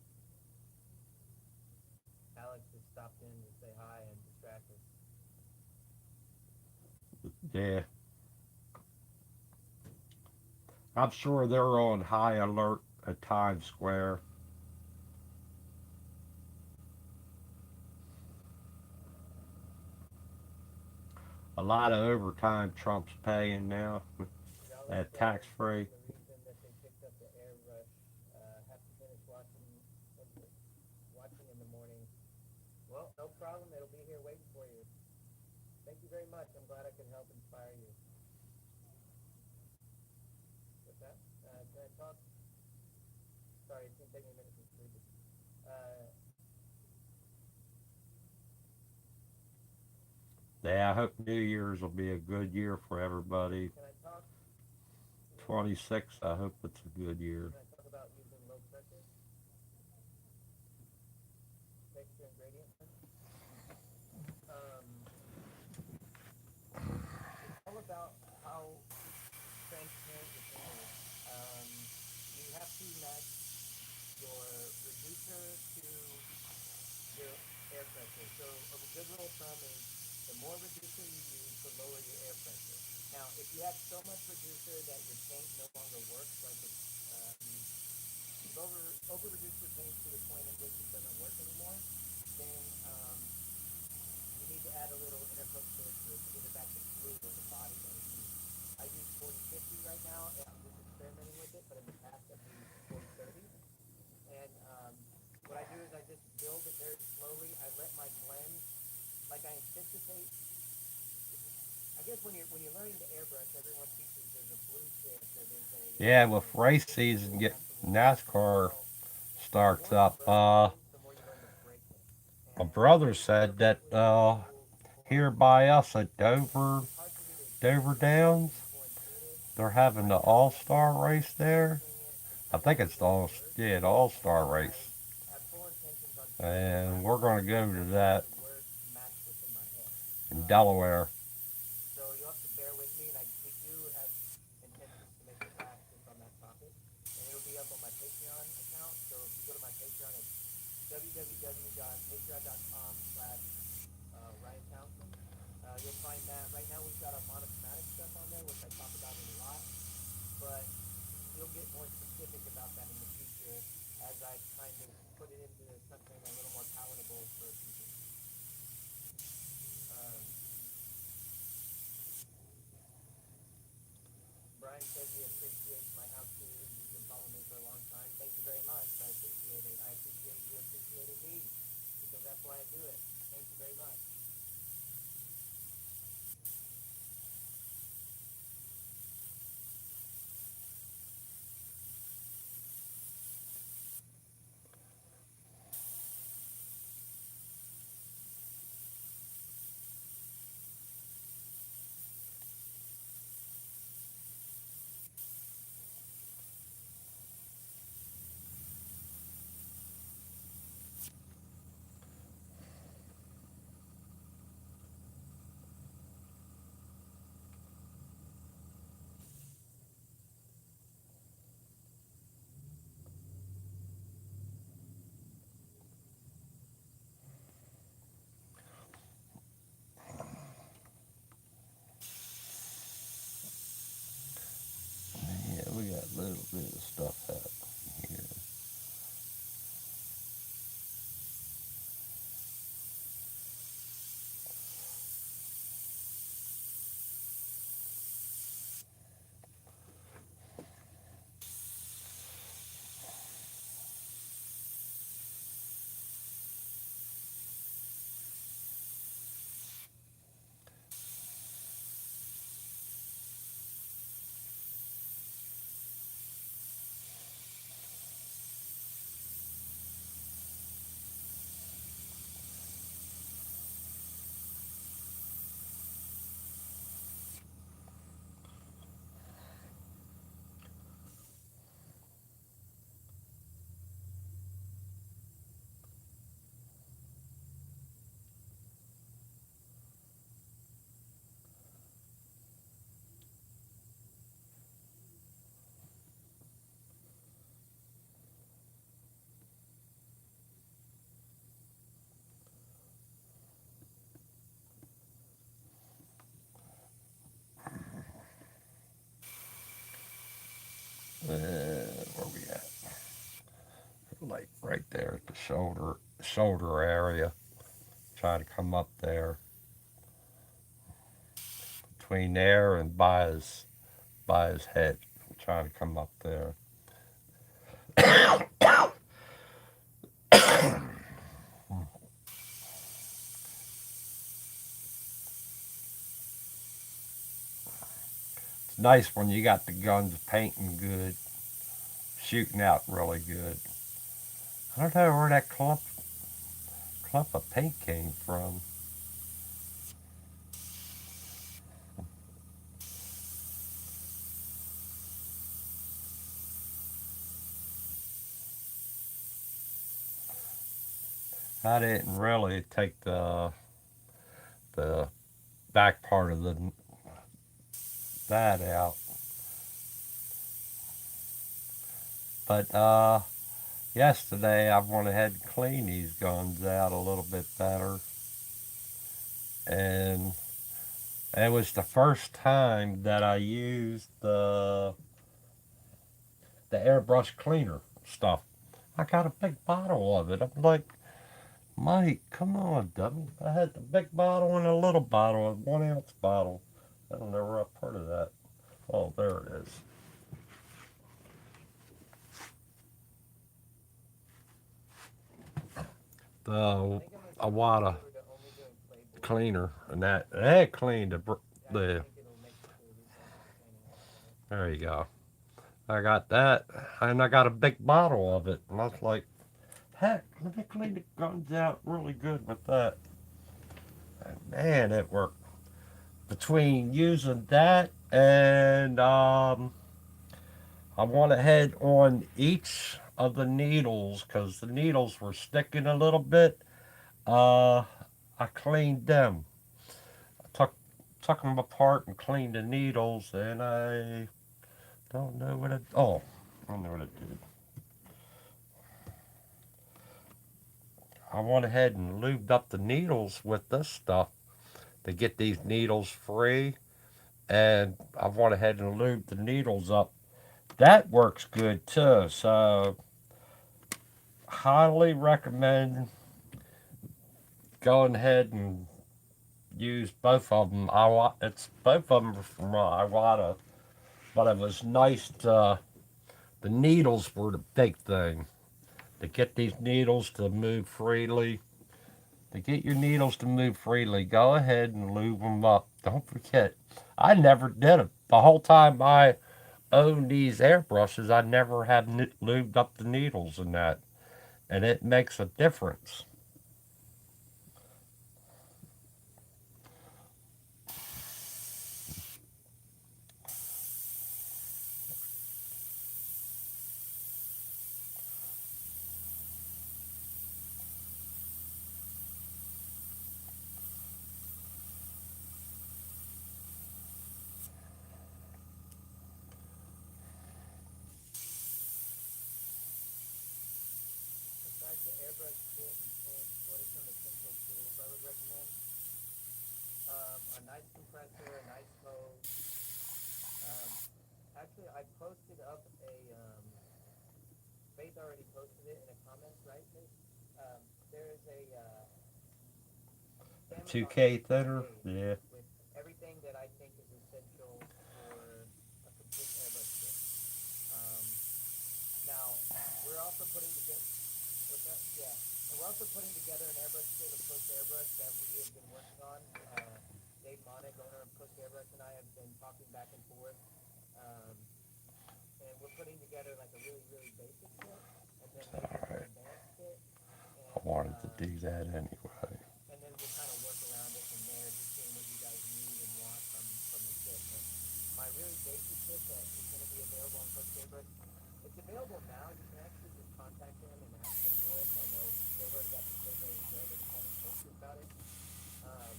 Speaker 3: Alex just stopped in to say hi and distract us.
Speaker 1: Yeah. I'm sure they're on high alert at Times Square. A lot of overtime Trump's paying now
Speaker 3: Alex
Speaker 1: at
Speaker 3: says
Speaker 1: tax free.
Speaker 3: the reason that they picked up the airbrush, have to finish watching, watching in the morning. Well, no problem. It'll be here waiting for you. Thank you very much. I'm glad I could help inspire you. What's that? Can I talk? Sorry, it's gonna take me a minute to read this.
Speaker 1: Yeah, I hope New Year's will be a good year for everybody.
Speaker 3: Can I talk?
Speaker 1: 26, I hope it's a good year.
Speaker 3: Can I talk about using low pressure texture and gradient? It's all about how transparent your paint is. You have to match your reducer to your air pressure. So a good rule of thumb is the more reducer you use, the lower your air pressure. Now, if you have so much reducer that your paint no longer works, like you've over reduced your paint to the point in which it doesn't work anymore, then very slowly. I let my blend, like I anticipate. I guess when you're learning to airbrush, everyone teaches there's a blue shift or there's a
Speaker 1: Yeah,
Speaker 3: you
Speaker 1: with
Speaker 3: know
Speaker 1: race
Speaker 3: this is
Speaker 1: season
Speaker 3: cool,
Speaker 1: get
Speaker 3: that's a little faster.
Speaker 1: NASCAR
Speaker 3: Well, the
Speaker 1: starts
Speaker 3: more you
Speaker 1: up.
Speaker 3: learn things, the more you learn to break them.
Speaker 1: My
Speaker 3: And
Speaker 1: brother
Speaker 3: there's
Speaker 1: said that
Speaker 3: definitely tools for
Speaker 1: here by us at
Speaker 3: and
Speaker 1: Dover,
Speaker 3: it's hard for me to explain
Speaker 1: Dover
Speaker 3: it without
Speaker 1: Downs,
Speaker 3: being too intuitive.
Speaker 1: they're having
Speaker 3: Right
Speaker 1: the
Speaker 3: now,
Speaker 1: All
Speaker 3: what we're
Speaker 1: Star
Speaker 3: doing
Speaker 1: race
Speaker 3: is
Speaker 1: there.
Speaker 3: finishing it. It's
Speaker 1: I
Speaker 3: kind of
Speaker 1: think
Speaker 3: like
Speaker 1: it's
Speaker 3: a little work,
Speaker 1: the All Star
Speaker 3: and
Speaker 1: race,
Speaker 3: I have full intentions on finishing the
Speaker 1: and
Speaker 3: last
Speaker 1: we're
Speaker 3: one,
Speaker 1: going to
Speaker 3: but
Speaker 1: go
Speaker 3: I
Speaker 1: to
Speaker 3: want to make
Speaker 1: that
Speaker 3: the work match what's in my head.
Speaker 1: in
Speaker 3: Um,
Speaker 1: Delaware.
Speaker 3: so you'll have to bear with me, and we do have intentions to make a class just on that topic, and it'll be up on my Patreon account. So if you go to my Patreon, it's www.patreon.com/Ryan Townsend. You'll find that right now we've got our monochromatic stuff on there, which I talk about a lot, but you'll get more specific about that in the future as I kind of put it into something a little more palatable for people. Um, Brian says he appreciates my how-tos. He's been following me for a long time. Thank you very much. I appreciate it. I appreciate you appreciating me because that's why I do it. Thank you very much.
Speaker 1: Yeah, we got a little bit of stuff out here. Where we at? Like right there at the shoulder area. Try to come up there between there and by his head. Trying to come up there. It's nice when you got the guns painting good, shooting out really good. I don't know where that clump of paint came from. I didn't really take the back part of the that out, but yesterday I went ahead and cleaned these guns out a little bit better, and it was the first time that I used the airbrush cleaner stuff. I got a big bottle of it. I'm like, Mike, come on, dummy. I had the big bottle and a little bottle, a 1 ounce bottle. I don't know where I put it at. Oh, there it is. uh,
Speaker 3: think I'm gonna
Speaker 1: a
Speaker 3: switch
Speaker 1: water
Speaker 3: over to only doing playboard.
Speaker 1: cleaner, and that cleaned
Speaker 3: I just
Speaker 1: the.
Speaker 3: think it'll make the results of the painting a lot better.
Speaker 1: There you go. I got that, and I got a big bottle of it, and I was like, heck, let me clean the guns out really good with that. And man, it worked. Between using that and I went ahead on each of the needles because the needles were sticking a little bit. Uh, I cleaned them. I took them apart and cleaned the needles, and I don't know what it. Oh, I know what it did. I went ahead and lubed up the needles with this stuff to get these needles free, and I went ahead and lubed the needles up. That works good too. So highly recommend going ahead and use both of them. It's both of them from Iwata, but it was nice to. The needles were the big thing. To get these needles to move freely, to get your needles to move freely, go ahead and lube them up. Don't forget, I never did it. The whole time I owned these airbrushes, I never had lubed up the needles in that. And it makes a difference.
Speaker 3: Besides the airbrush kit and paints, what are some essential tools I would recommend? A nice compressor, a nice hose. Um, actually, I posted up a Faith already posted it in the comments, right, Faith? There is a canvas on
Speaker 1: 2K
Speaker 3: this
Speaker 1: thinner?
Speaker 3: page
Speaker 1: Yeah.
Speaker 3: with everything that I think is essential for a complete airbrush kit. Um, now, we're also putting together, what's that? Yeah. And we're also putting together an airbrush kit with Coast Airbrush that we have been working on. Dave Monick, owner of Coast Airbrush, and I have been talking back and forth. Um, and we're putting together like a really, really basic kit and then maybe a more advanced kit.
Speaker 1: I
Speaker 3: And
Speaker 1: wanted to do that anyway.
Speaker 3: and then we'll kind of work around it from there, just seeing what you guys need and want from the kit. But my really basic kit that is going to be available on Coast Airbrush, it's available now. You can actually just contact them and ask them for it, and they'll know they've already got the kit ready to go. They just haven't posted about it. Um,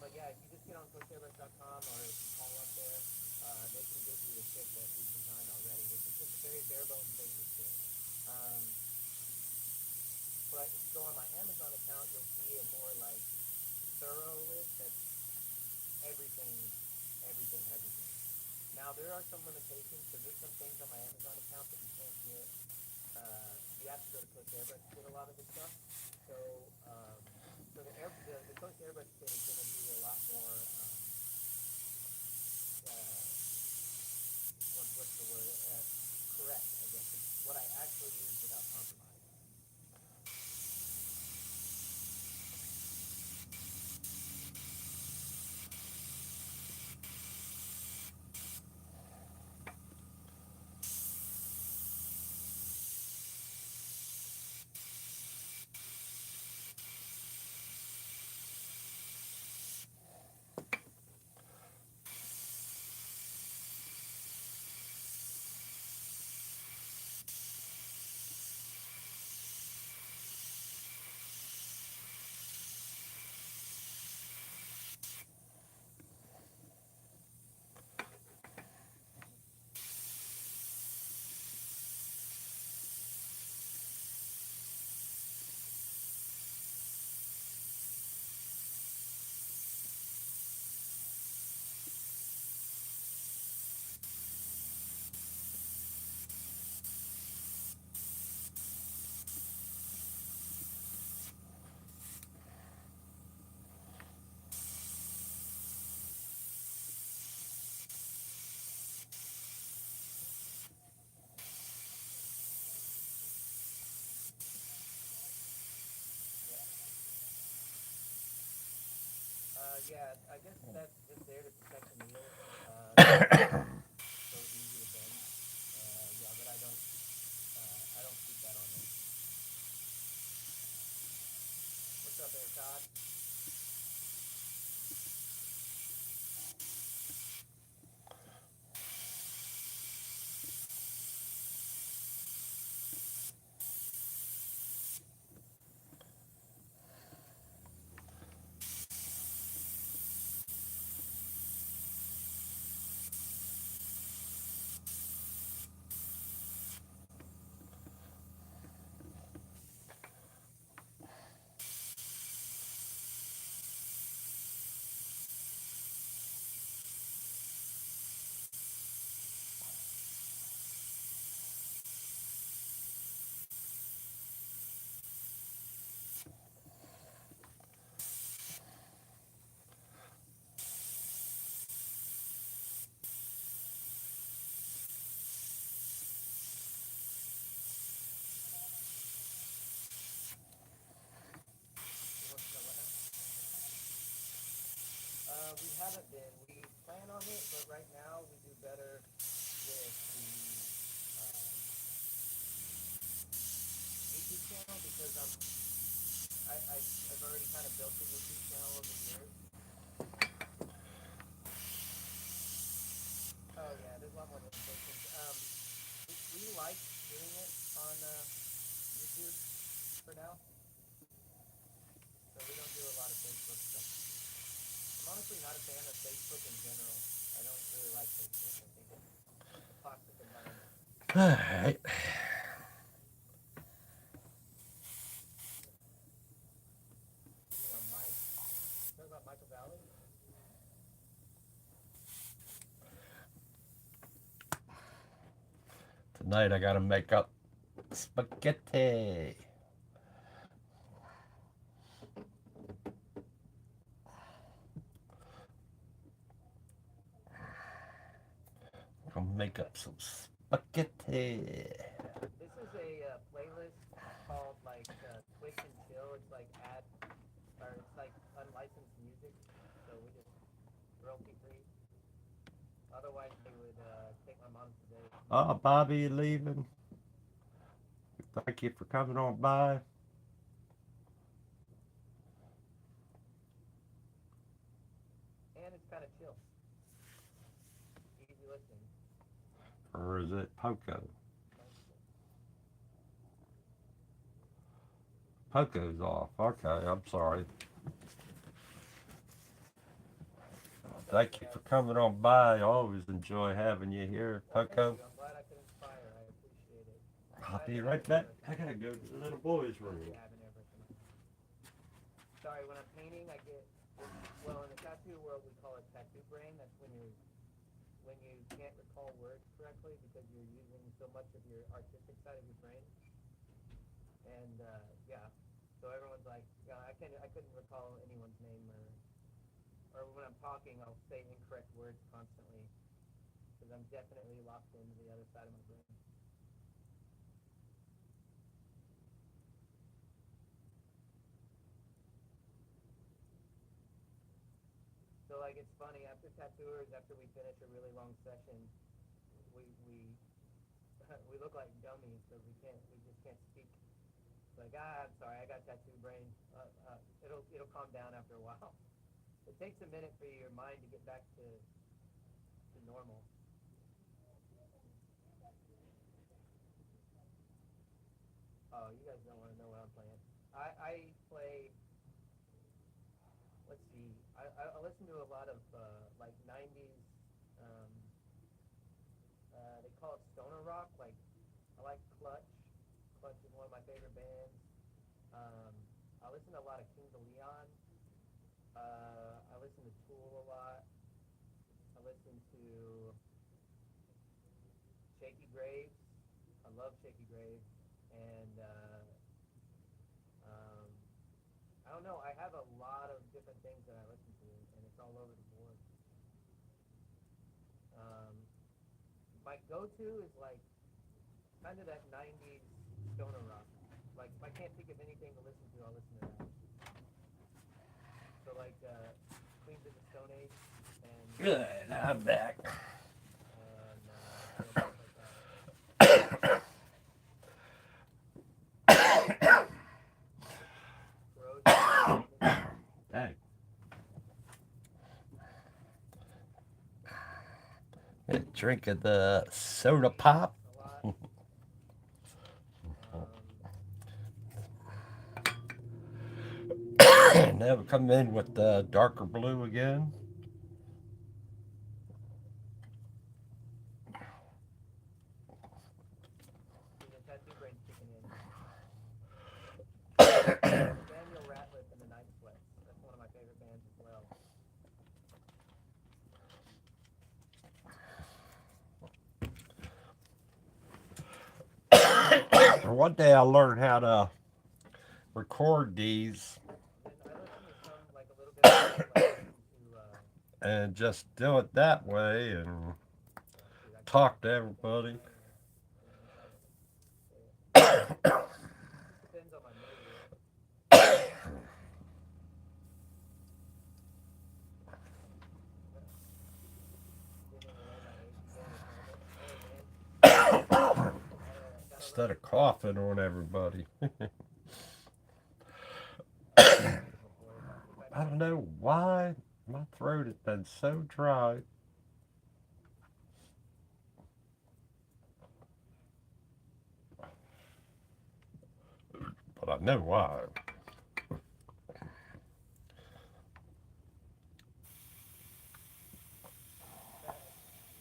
Speaker 3: but yeah, if you just get on coastairbrush.com or if you call up there, they can get you the kit that we've designed already, which is just a very bare bones basic kit. Um, but if you go on my Amazon account, you'll see a more like thorough list that's everything, everything. Now there are some limitations because there's some things on my Amazon account that you can't get. You have to go to Coast Airbrush to get a lot of this stuff. So, the Coast Airbrush kit is going to be a lot more. What's the word? Correct, I guess. It's what I actually use without compromise. yeah, I guess that's just there to protect the needle. Because it's so easy to bend. Yeah, but I don't keep that on there. What's up there, Todd? He wants to know what now? We haven't been. We plan on it, but right now we do better with the YouTube channel because I've already kind of built the YouTube channel over the years. Oh yeah, there's a lot more notifications. We like doing it on YouTube for now, so we don't do a lot of Facebook stuff. I'm honestly not a fan of Facebook in general. I don't really like Facebook. I think it's a toxic environment.
Speaker 1: Alright.
Speaker 3: Using our mic. Talk about Michael Valley.
Speaker 1: Tonight I gotta make up spaghetti. Gonna make up some spaghetti.
Speaker 3: This is a playlist called like Twitch and Chill. It's like it's like unlicensed music, so we just royalty free. Otherwise, they would take my mom today.
Speaker 1: Oh, Bobby, you leaving? Thank you for coming on by.
Speaker 3: And it's kind of chill, easy listening.
Speaker 1: Or is it Poco? Poco's off. Okay, I'm sorry. Thank you for coming on by. I always enjoy having you here,
Speaker 3: Well,
Speaker 1: Poco.
Speaker 3: thank you. I'm glad I could inspire. I appreciate it.
Speaker 1: I'll be right back. I gotta go to the little boy's room.
Speaker 3: Sorry, when I'm painting, I get well in the tattoo world we call it tattoo brain. That's when you can't recall words correctly because you're using so much of your artistic side of your brain. And yeah, so everyone's like, yeah, I couldn't recall anyone's name or when I'm talking, I'll say incorrect words constantly because I'm definitely locked into the other side of my brain. So like it's funny after tattooers, after we finish a really long session, we we look like dummies because we just can't speak. It's like I'm sorry, I got tattoo brain. It'll calm down after a while. It takes a minute for your mind to get back to normal. Oh, you guys don't want to know what I'm playing. I play. Let's see. I listen to a lot of like '90s. Um, they call it stoner rock. Like I like Clutch. Clutch is one of my favorite bands. Um, I listen to a lot of Kings of Leon. I listen to Tool a lot. I listen to Shaky Graves. I love Shaky Graves. And um, I don't know. I have a lot of different things that I listen to, and it's all over the board. Um, my go-to is like kind of that '90s stoner rock. Like if I can't think of anything to listen to, I'll listen to that. So like Queens of
Speaker 1: Good, I'm back.
Speaker 3: No, can't talk like that. Corrosion resistance.
Speaker 1: Hey, drinking the soda pop.
Speaker 3: A lot. Um,
Speaker 1: Never come in with the darker blue again.
Speaker 3: see the tattoo brain's kicking in. Nathaniel Ratliff and the Night Sweats. That's one of my favorite bands as well.
Speaker 1: One day I learned how to record these
Speaker 3: I listened to some, like a little bit of it. Like I listened to,
Speaker 1: and just do it that way and
Speaker 3: shoot, I can't
Speaker 1: talk to everybody.
Speaker 3: even try to say it. Just depends on my mood, really. See if I can land my H again with helmet. Hey, man. Gotta
Speaker 1: Instead
Speaker 3: learn
Speaker 1: of
Speaker 3: to talk.
Speaker 1: coughing on everybody.
Speaker 3: Oh boy, if I
Speaker 1: I don't
Speaker 3: can't.
Speaker 1: know why my throat has been so dry, but I know why.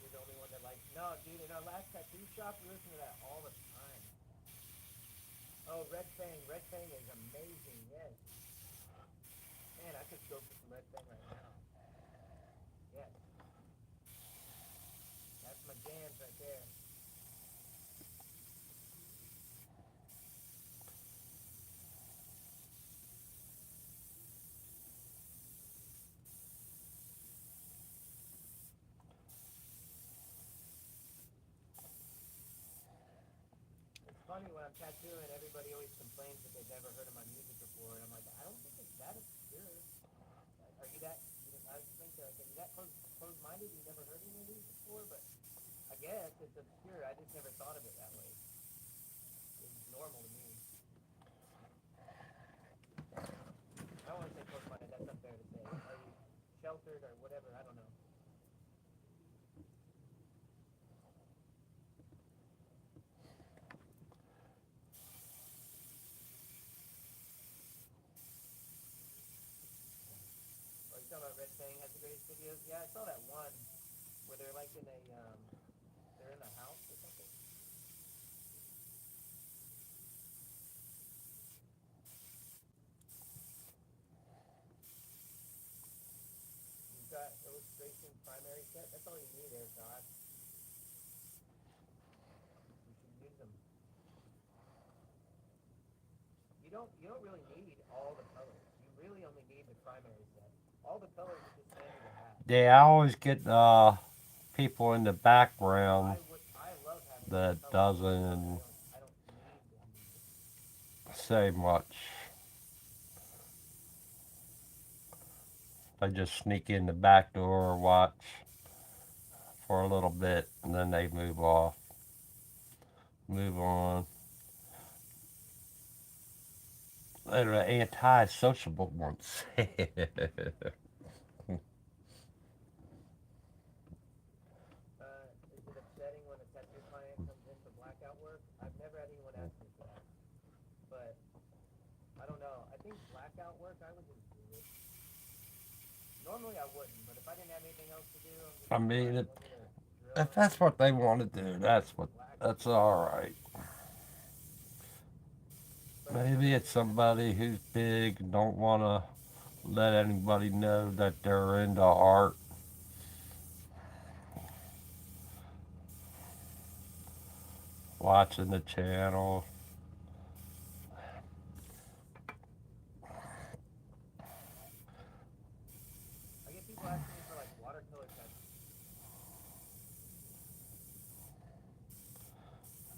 Speaker 3: You're the only one that likes. No, dude, in our last tattoo shop, we listen to that all the time. Oh, Red Fang. Red Fang is amazing. Yes. Man, I could go for some Red Fang right now. Yes. That's my jams right there. It's funny when I'm tattooing, everybody always complains that they've never heard of my music before, and I'm like, I don't think it's that obscure. Are you that? I think like, are you that close-minded? You never heard any of these before? But I guess it's obscure. I just never thought of it that way. It's normal to me. I don't want to say close-minded. That's unfair to say. Are you sheltered or whatever? I don't know. Oh, you talking about Red Fang has the greatest videos? Yeah, I saw that one where they're like in a they're in a house or something. You've got illustration primary set. That's all you need there, Todd. You should use them. You don't really need all the colors. You really only need the primary set. All the colors are just handy to have.
Speaker 1: Yeah, I always get people in the background
Speaker 3: I love having all the
Speaker 1: that
Speaker 3: colors, but
Speaker 1: doesn't
Speaker 3: I don't need them.
Speaker 1: say much. They just sneak in the back door, watch for a little bit, and then they move off, move on. They're the anti-sociable ones.
Speaker 3: Is it upsetting when a tattoo client comes in for blackout work? I've never had anyone ask me for that, but I don't know. I think blackout work, I would just do it. Normally I wouldn't, but if I didn't have anything else to do, I'm just
Speaker 1: I
Speaker 3: like, all
Speaker 1: mean,
Speaker 3: right, you want me to drill
Speaker 1: if
Speaker 3: on
Speaker 1: that's
Speaker 3: you?
Speaker 1: what they want to do, that's
Speaker 3: Blackout.
Speaker 1: all right.
Speaker 3: But
Speaker 1: Maybe it's somebody who's big and don't want to let anybody know that they're into art, watching the channel.
Speaker 3: I get people asking me for like watercolor tattoos.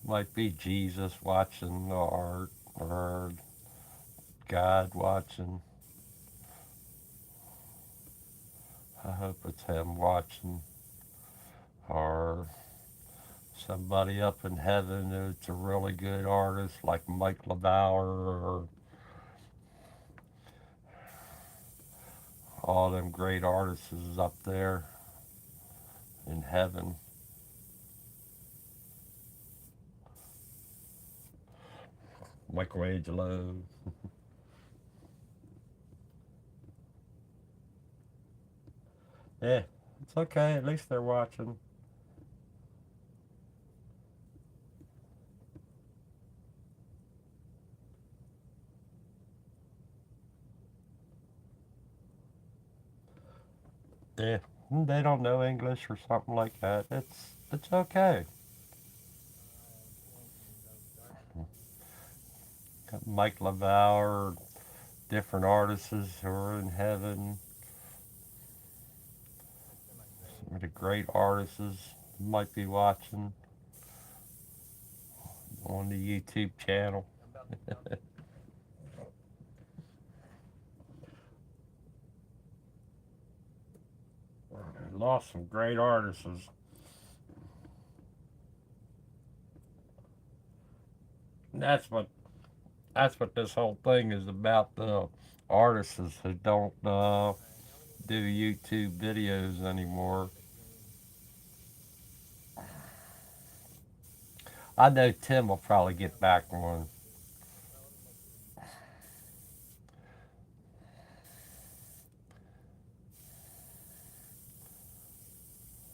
Speaker 1: Might be Jesus watching the art or God watching. I hope it's him watching, or somebody up in heaven who's a really good artist like Mike LeBauer, or all them great artists is up there in heaven. Michelangelo. Yeah, it's okay. At least they're watching. Yeah, they don't know English or something like that. It's okay.
Speaker 3: I'm feeling some those dark moods.
Speaker 1: Got Mike LeBauer, different artists who are in heaven.
Speaker 3: Make sure my gray
Speaker 1: Some of
Speaker 3: is
Speaker 1: the great artists might be watching on the YouTube channel.
Speaker 3: I'm about to jump.
Speaker 1: Lost some great artists. That's what that's what this whole thing is about. The artists who don't
Speaker 3: Alright, now we need to
Speaker 1: do YouTube videos anymore.
Speaker 3: get the green.
Speaker 1: I know Tim will probably
Speaker 3: Yeah,
Speaker 1: get
Speaker 3: we
Speaker 1: back
Speaker 3: need to
Speaker 1: on,
Speaker 3: too. Well, let me make green.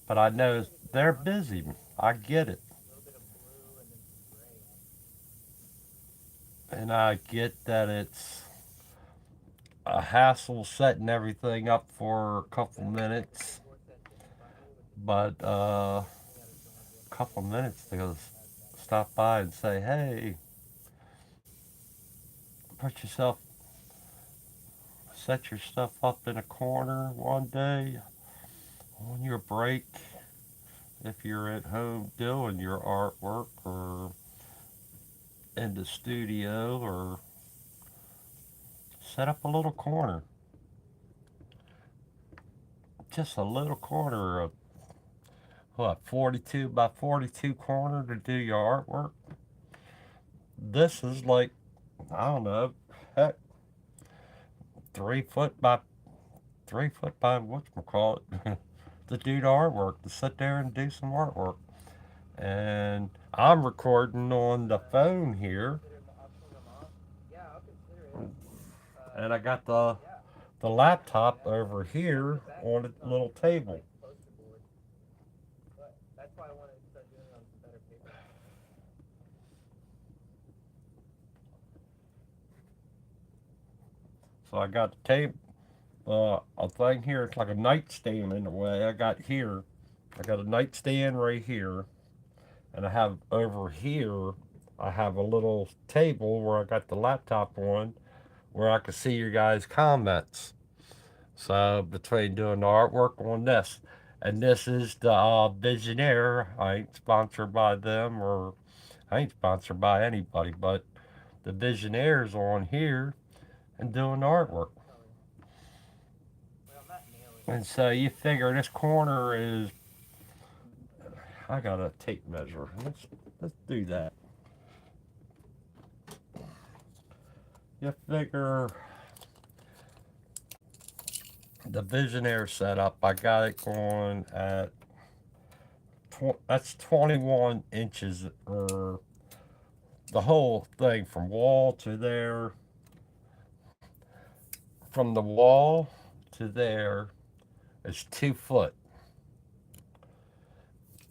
Speaker 1: but I
Speaker 3: I
Speaker 1: know
Speaker 3: think it's a
Speaker 1: they're
Speaker 3: contrast
Speaker 1: busy.
Speaker 3: thing.
Speaker 1: I get it,
Speaker 3: A little bit of blue and then some gray on it.
Speaker 1: and I get that it's a hassle setting everything up for a couple
Speaker 3: That
Speaker 1: minutes,
Speaker 3: keyboard set sitting in front of me with the
Speaker 1: but
Speaker 3: pointing at his doorknob.
Speaker 1: a couple minutes to
Speaker 3: Has that
Speaker 1: stop by and say, hey, put yourself, set your stuff up in a corner one day on your break if you're at home doing your artwork or in the studio, or set up a little corner, just a little corner of what, 42 by 42 corner to do your artwork. This is like, I don't know, heck, 3 foot by 3 foot by whatchamacallit to do the artwork, to sit there and do some artwork. And I'm recording on the phone here,
Speaker 3: consider auctioning them off. Yeah, I'll consider it.
Speaker 1: and I got the
Speaker 3: Yeah,
Speaker 1: the laptop
Speaker 3: yeah.
Speaker 1: over
Speaker 3: Some of
Speaker 1: here
Speaker 3: the back
Speaker 1: on
Speaker 3: seats
Speaker 1: a
Speaker 3: on
Speaker 1: little
Speaker 3: these look
Speaker 1: table.
Speaker 3: like poster board, but that's why I wanted to start doing it on some better paper.
Speaker 1: So I got the table, a thing here. It's like a nightstand in a way. I got here. I got a nightstand right here, and I have over here. I have a little table where I got the laptop on, where I can see your guys' comments. So between doing the artwork on this, and this is the Visionaire. I ain't sponsored by them, or I ain't sponsored by anybody, but the Visionaire's on here and doing the artwork.
Speaker 3: What color? Well, not nailing it.
Speaker 1: And so you figure this corner is. I got a tape measure. Let's do that. You figure the Visionaire setup. I got it going at that's 21 inches, or the whole thing from wall to there, from the wall to there is 2 foot.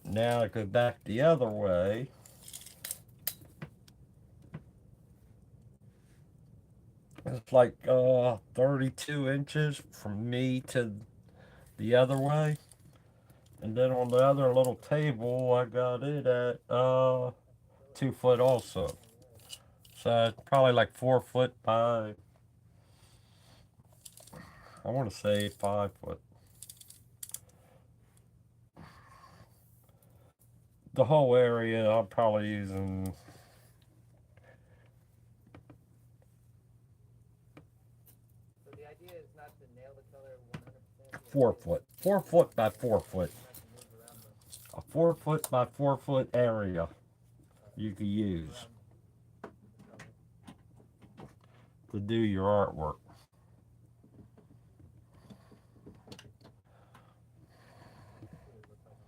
Speaker 1: Now I go back the other way. It's like 32 inches from me to the other way. And then on the other little table, I got it at 2 foot also. So it's probably like 4 foot by, I want to say 5 foot. The whole area, I'm probably using,
Speaker 3: So the idea is not to nail the color 100%.
Speaker 1: 4 foot. 4 foot by 4 foot.
Speaker 3: Not to move around the
Speaker 1: A 4 foot by 4 foot area you could use
Speaker 3: around the color.
Speaker 1: to do your artwork.
Speaker 3: See what it looks like on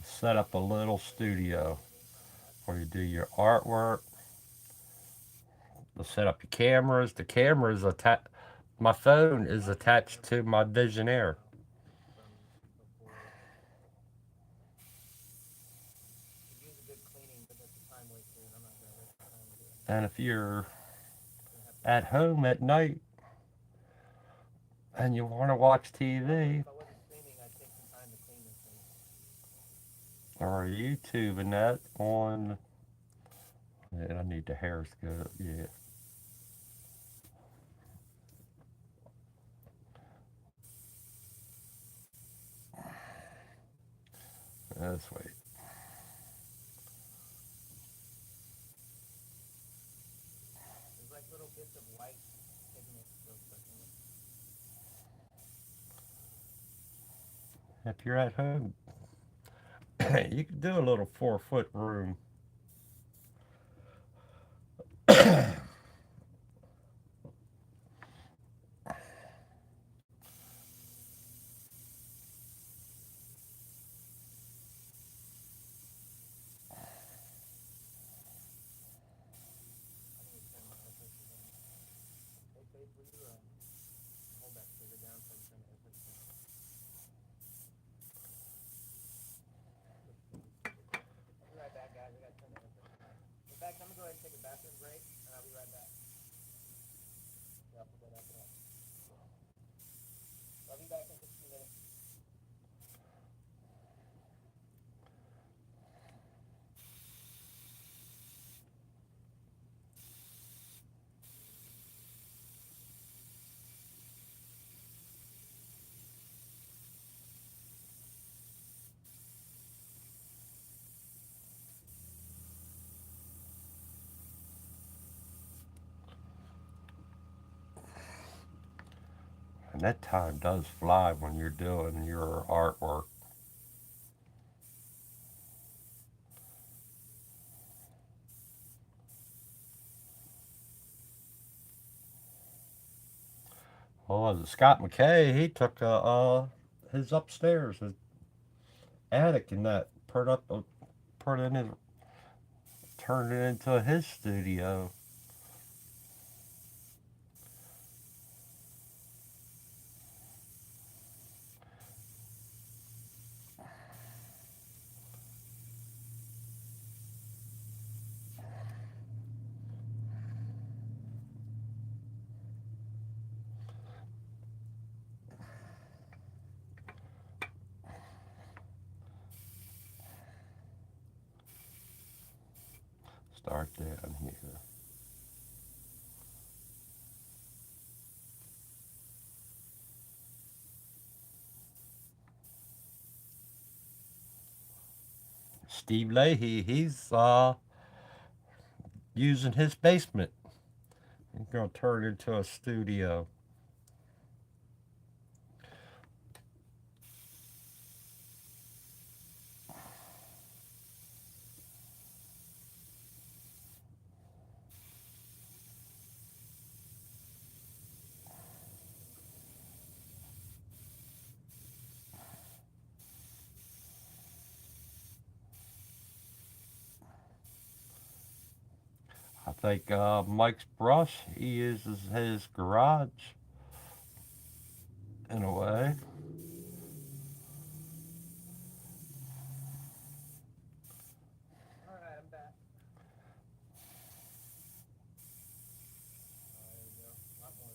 Speaker 3: the side.
Speaker 1: Set up a little studio where you do your artwork. To set up your cameras. The camera is attached. My phone is attached to my Visionaire.
Speaker 3: From before. Could use a good cleaning, but that's a time waster, and I'm not gonna waste my time doing it.
Speaker 1: And if you're
Speaker 3: Gonna have to
Speaker 1: at home at night and you want to watch TV
Speaker 3: If I wasn't streaming, I'd take some time to clean this thing.
Speaker 1: or YouTube and that on. Yeah, I need the hairs good. Yeah. Let's wait.
Speaker 3: There's like little bits of white pigment still stuck in it.
Speaker 1: If you're at home, you can do a little 4 foot room.
Speaker 3: I need to turn my FX down. Hey, Faith, will you hold that trigger down so I can turn the FX down? I'll be right back, guys. I gotta turn the FX down. In fact, I'm gonna go ahead and take a bathroom break, and I'll be right back. Yeah, I'll put that after that. I'll be back in just a few minutes.
Speaker 1: And that time does fly when you're doing your artwork. Well, Scott McKay, he took his upstairs, his attic, and that put in his, turned it into his studio. Start down here. Steve Leahy, he's using his basement. He's gonna turn it into a studio. I think Mike's brush, he uses his garage in a way.
Speaker 3: Alright, I'm back. Oh, there you go. A lot more.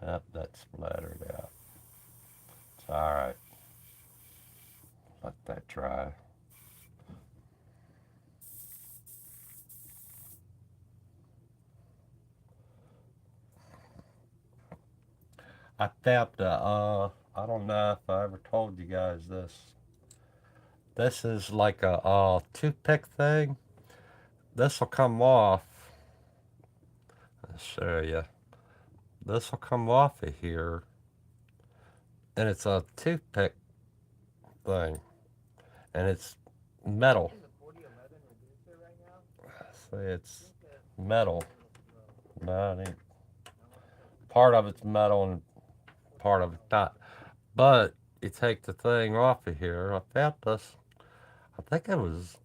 Speaker 1: Yep, that splattered out. It's alright. Let that dry. I tapped I don't know if I ever told you guys this. This is like a toothpick thing. This will come off. I'll show you. This will come off of here, and it's a toothpick thing, and it's
Speaker 3: Are you
Speaker 1: metal.
Speaker 3: using the 4011 reducer right now?
Speaker 1: See,
Speaker 3: I
Speaker 1: it's
Speaker 3: think the
Speaker 1: metal.
Speaker 3: a little slow.
Speaker 1: No, it ain't.
Speaker 3: I want to focus on
Speaker 1: Part of it's metal and part of it's
Speaker 3: 4011.
Speaker 1: not. But you take the thing off of here. I found this. I think it was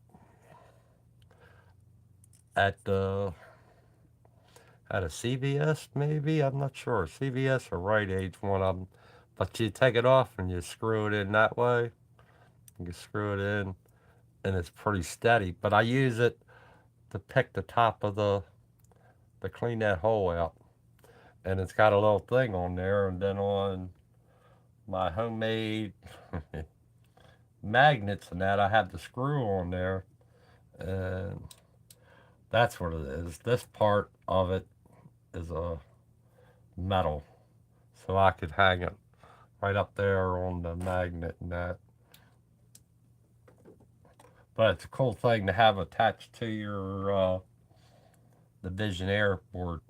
Speaker 1: at at a CVS maybe. I'm not sure. CVS or Rite Aid, one of them. But you take it off and you screw it in that way. You screw it in, and it's pretty steady. But I use it to pick the top of the to clean that hole out. And it's got a little thing on there, and then on my homemade magnets and that, I have the screw on there, and that's what it is. This part of it is a metal, so I could hang it right up there on the magnet and that. But it's a cool thing to have attached to your the Visionaire board.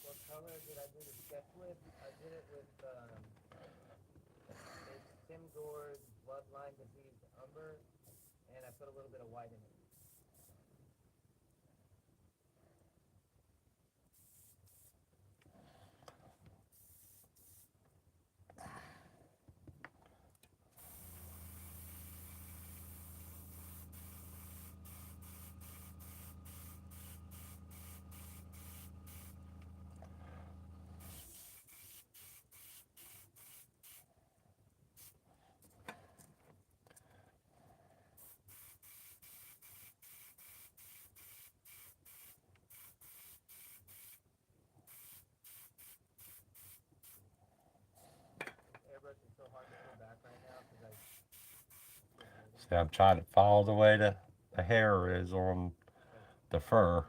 Speaker 3: What color did I do the sketch with? I did it with it's Tim Gore's Bloodline Diseased Umber, and I put a little bit of white in it.
Speaker 1: See, I'm trying to follow the way the hair is on the fur.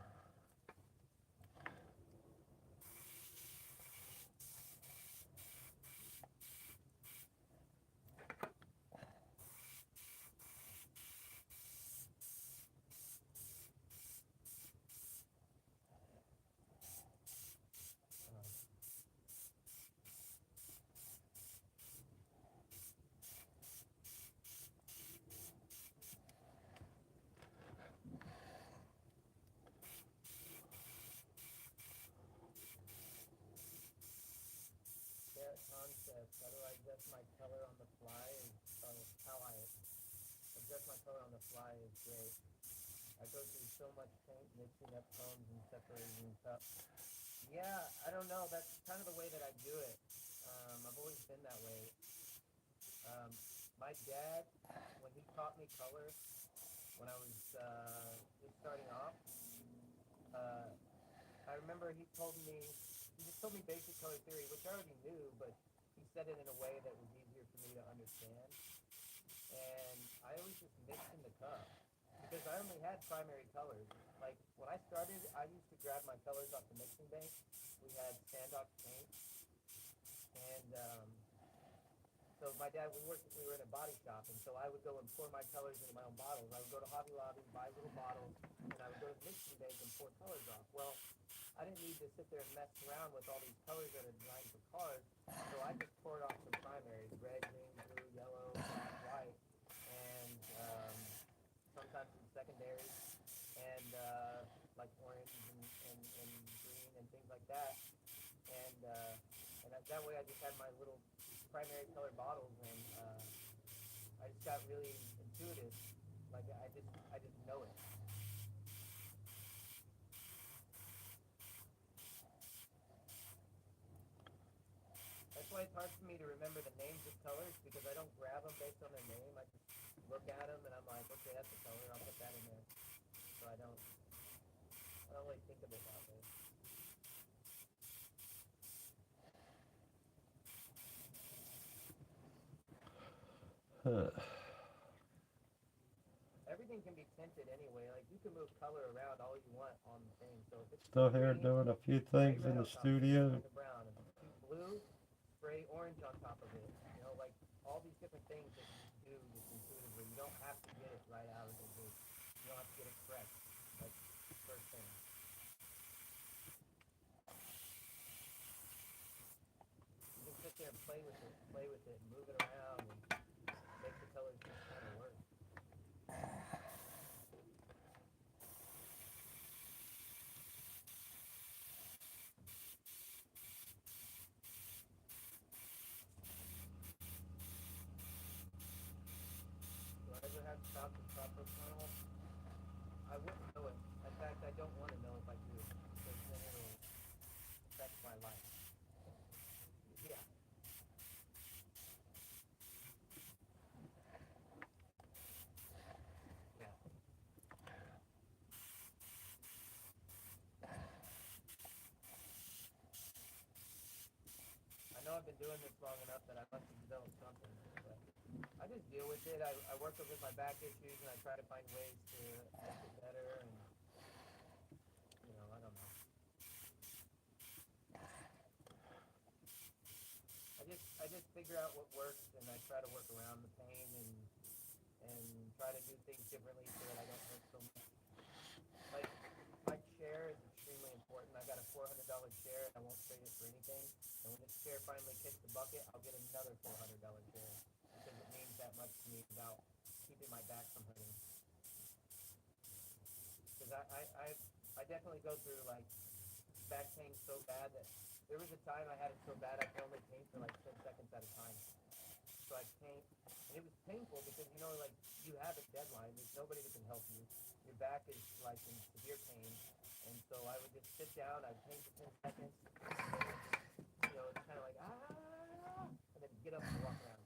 Speaker 3: Carrot concept. How do I adjust my color on the fly? How I adjust my color on the fly is great. I go through so much paint, mixing up tones and separating cups. Yeah, I don't know. That's kind of the way that I do it. I've always been that way. Um, my dad, when he taught me color, when I was just starting off, uh, I remember he just told me basic color theory, which I already knew, but he said it in a way that was easier for me to understand. And I always just mixed in the cup because I only had primary colors. Like when I started, I used to grab my colors off the mixing bank. We had Standox paint, and so my dad, we were in a body shop, and so I would go and pour my colors into my own bottles. I would go to Hobby Lobby, buy little bottles, and I would go to the mixing bank and pour colors off. Well, I didn't need to sit there and mess around with all these colors that are designed for cars, so I just poured off some primaries: red, green, blue, yellow, black, white, and sometimes some secondaries, and like orange and green and things like that. And that way I just had my little primary color bottles, and I just got really intuitive. Like I just know it. That's why it's hard for me to remember the names of colors because I don't grab them based on their name. I just look at them and I'm like, okay, that's a color. I'll put that in there. So I don't really think of it that way. Everything can be tinted anyway. Like you can move color around all you want on the thing. So if it's too
Speaker 1: Still here
Speaker 3: green,
Speaker 1: doing a few
Speaker 3: spray
Speaker 1: things
Speaker 3: red
Speaker 1: in the
Speaker 3: on top of it,
Speaker 1: studio.
Speaker 3: kind of brown. If it's too blue, spray orange on top of it. You know, like all these different things that you do just intuitively. You don't have to get it right out of the gate. You don't have to get it correct, like first thing. You can sit there and play with it, and move it around, and make the colors just kind of work. Do I ever have top to proper tunnel? I wouldn't know it. In fact, I don't want to know if I do, because then it'll affect my life. Yeah, yeah. I know I've been doing this long enough that I must have developed something, but I just deal with it. I work with my back issues and I try to find ways to make it better. And I don't know. I just figure out what works and I try to work around the pain and try to do things differently so that I don't hurt so much. Like my chair is extremely important. I got a $400 chair and I won't trade it for anything. And when this chair finally kicks the bucket, I'll get another $400 chair because it means that much to me about keeping my back from hurting. Because I definitely go through like back pain so bad that there was a time I had it so bad I could only paint for like 10 seconds at a time. So I paint, and it was painful because like you have a deadline. There's nobody that can help you. Your back is like in severe pain, and so I would just sit down. I'd paint for 10 seconds, and then it's kind of like and then get up and walk around.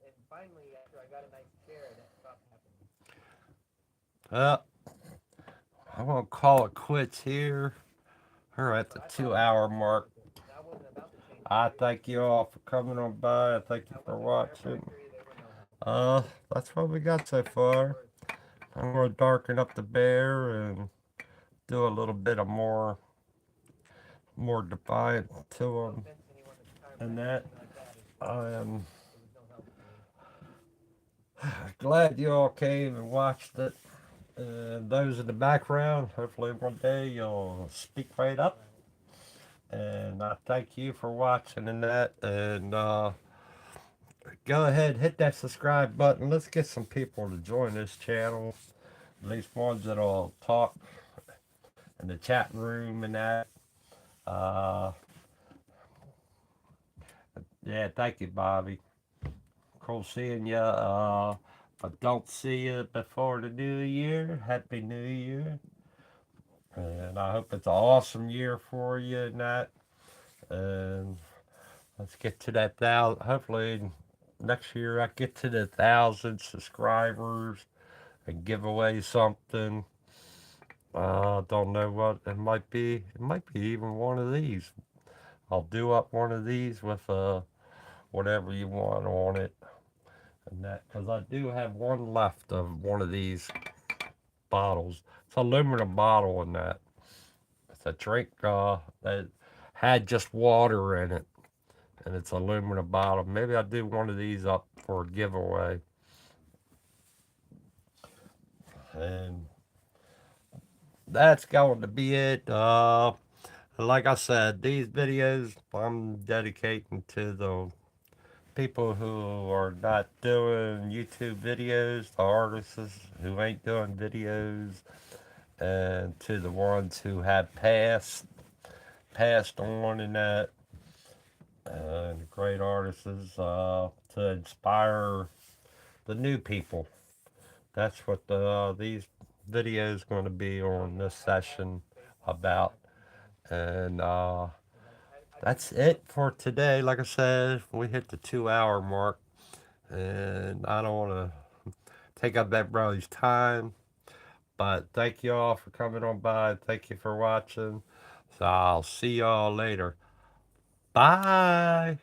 Speaker 3: And finally, after I got a nice chair, that stopped happening.
Speaker 1: Well, I'm gonna call it quits here. We're at the
Speaker 3: But I thought I
Speaker 1: 2 hour
Speaker 3: changed it a
Speaker 1: mark.
Speaker 3: little bit. And I wasn't about to change it
Speaker 1: I
Speaker 3: seriously.
Speaker 1: thank you all for coming on by. I thank you
Speaker 3: I
Speaker 1: for
Speaker 3: wasn't a
Speaker 1: watching.
Speaker 3: chiropractor either. They were no help.
Speaker 1: That's what we got so far. I'm gonna darken up the bear and do a little bit of more defiant to
Speaker 3: No
Speaker 1: him.
Speaker 3: offense to anyone that's
Speaker 1: And
Speaker 3: chiropractic or
Speaker 1: that
Speaker 3: anything like that. It's just
Speaker 1: I am
Speaker 3: there was no help for me.
Speaker 1: glad you all came and watched it. And those in the background, hopefully one day you'll speak right up.
Speaker 3: Right.
Speaker 1: And I thank you for watching and that. And go ahead, hit that subscribe button. Let's get some people to join this channel. At least ones that'll talk in the chat room and that. Uh, yeah, thank you, Bobby. Cool seeing you. If I don't see you before the new year, Happy New Year. And I hope it's an awesome year for you and that. And let's get to that thousand. Hopefully, next year I get to the 1,000 subscribers and give away something. Don't know what it might be. It might be even one of these. I'll do up one of these with whatever you want on it, and that because I do have one left of one of these bottles. It's an aluminum bottle in that. It's a drink that had just water in it, and it's an aluminum bottle. Maybe I'll do one of these up for a giveaway. And that's going to be it. Like I said, these videos I'm dedicating to the people who are not doing YouTube videos, the artists who ain't doing videos, and to the ones who have passed on and that, and great artists to inspire the new people. That's what these videos going to be
Speaker 3: Oh
Speaker 1: on
Speaker 3: yeah,
Speaker 1: this
Speaker 3: I have
Speaker 1: session
Speaker 3: faith in you
Speaker 1: about.
Speaker 3: 100%.
Speaker 1: And
Speaker 3: Because I think
Speaker 1: that's it for today. Like I said, we hit the 2 hour mark, and I don't want to take up everybody's time. But thank you all for coming on by. Thank you for watching. So I'll see y'all later. Bye.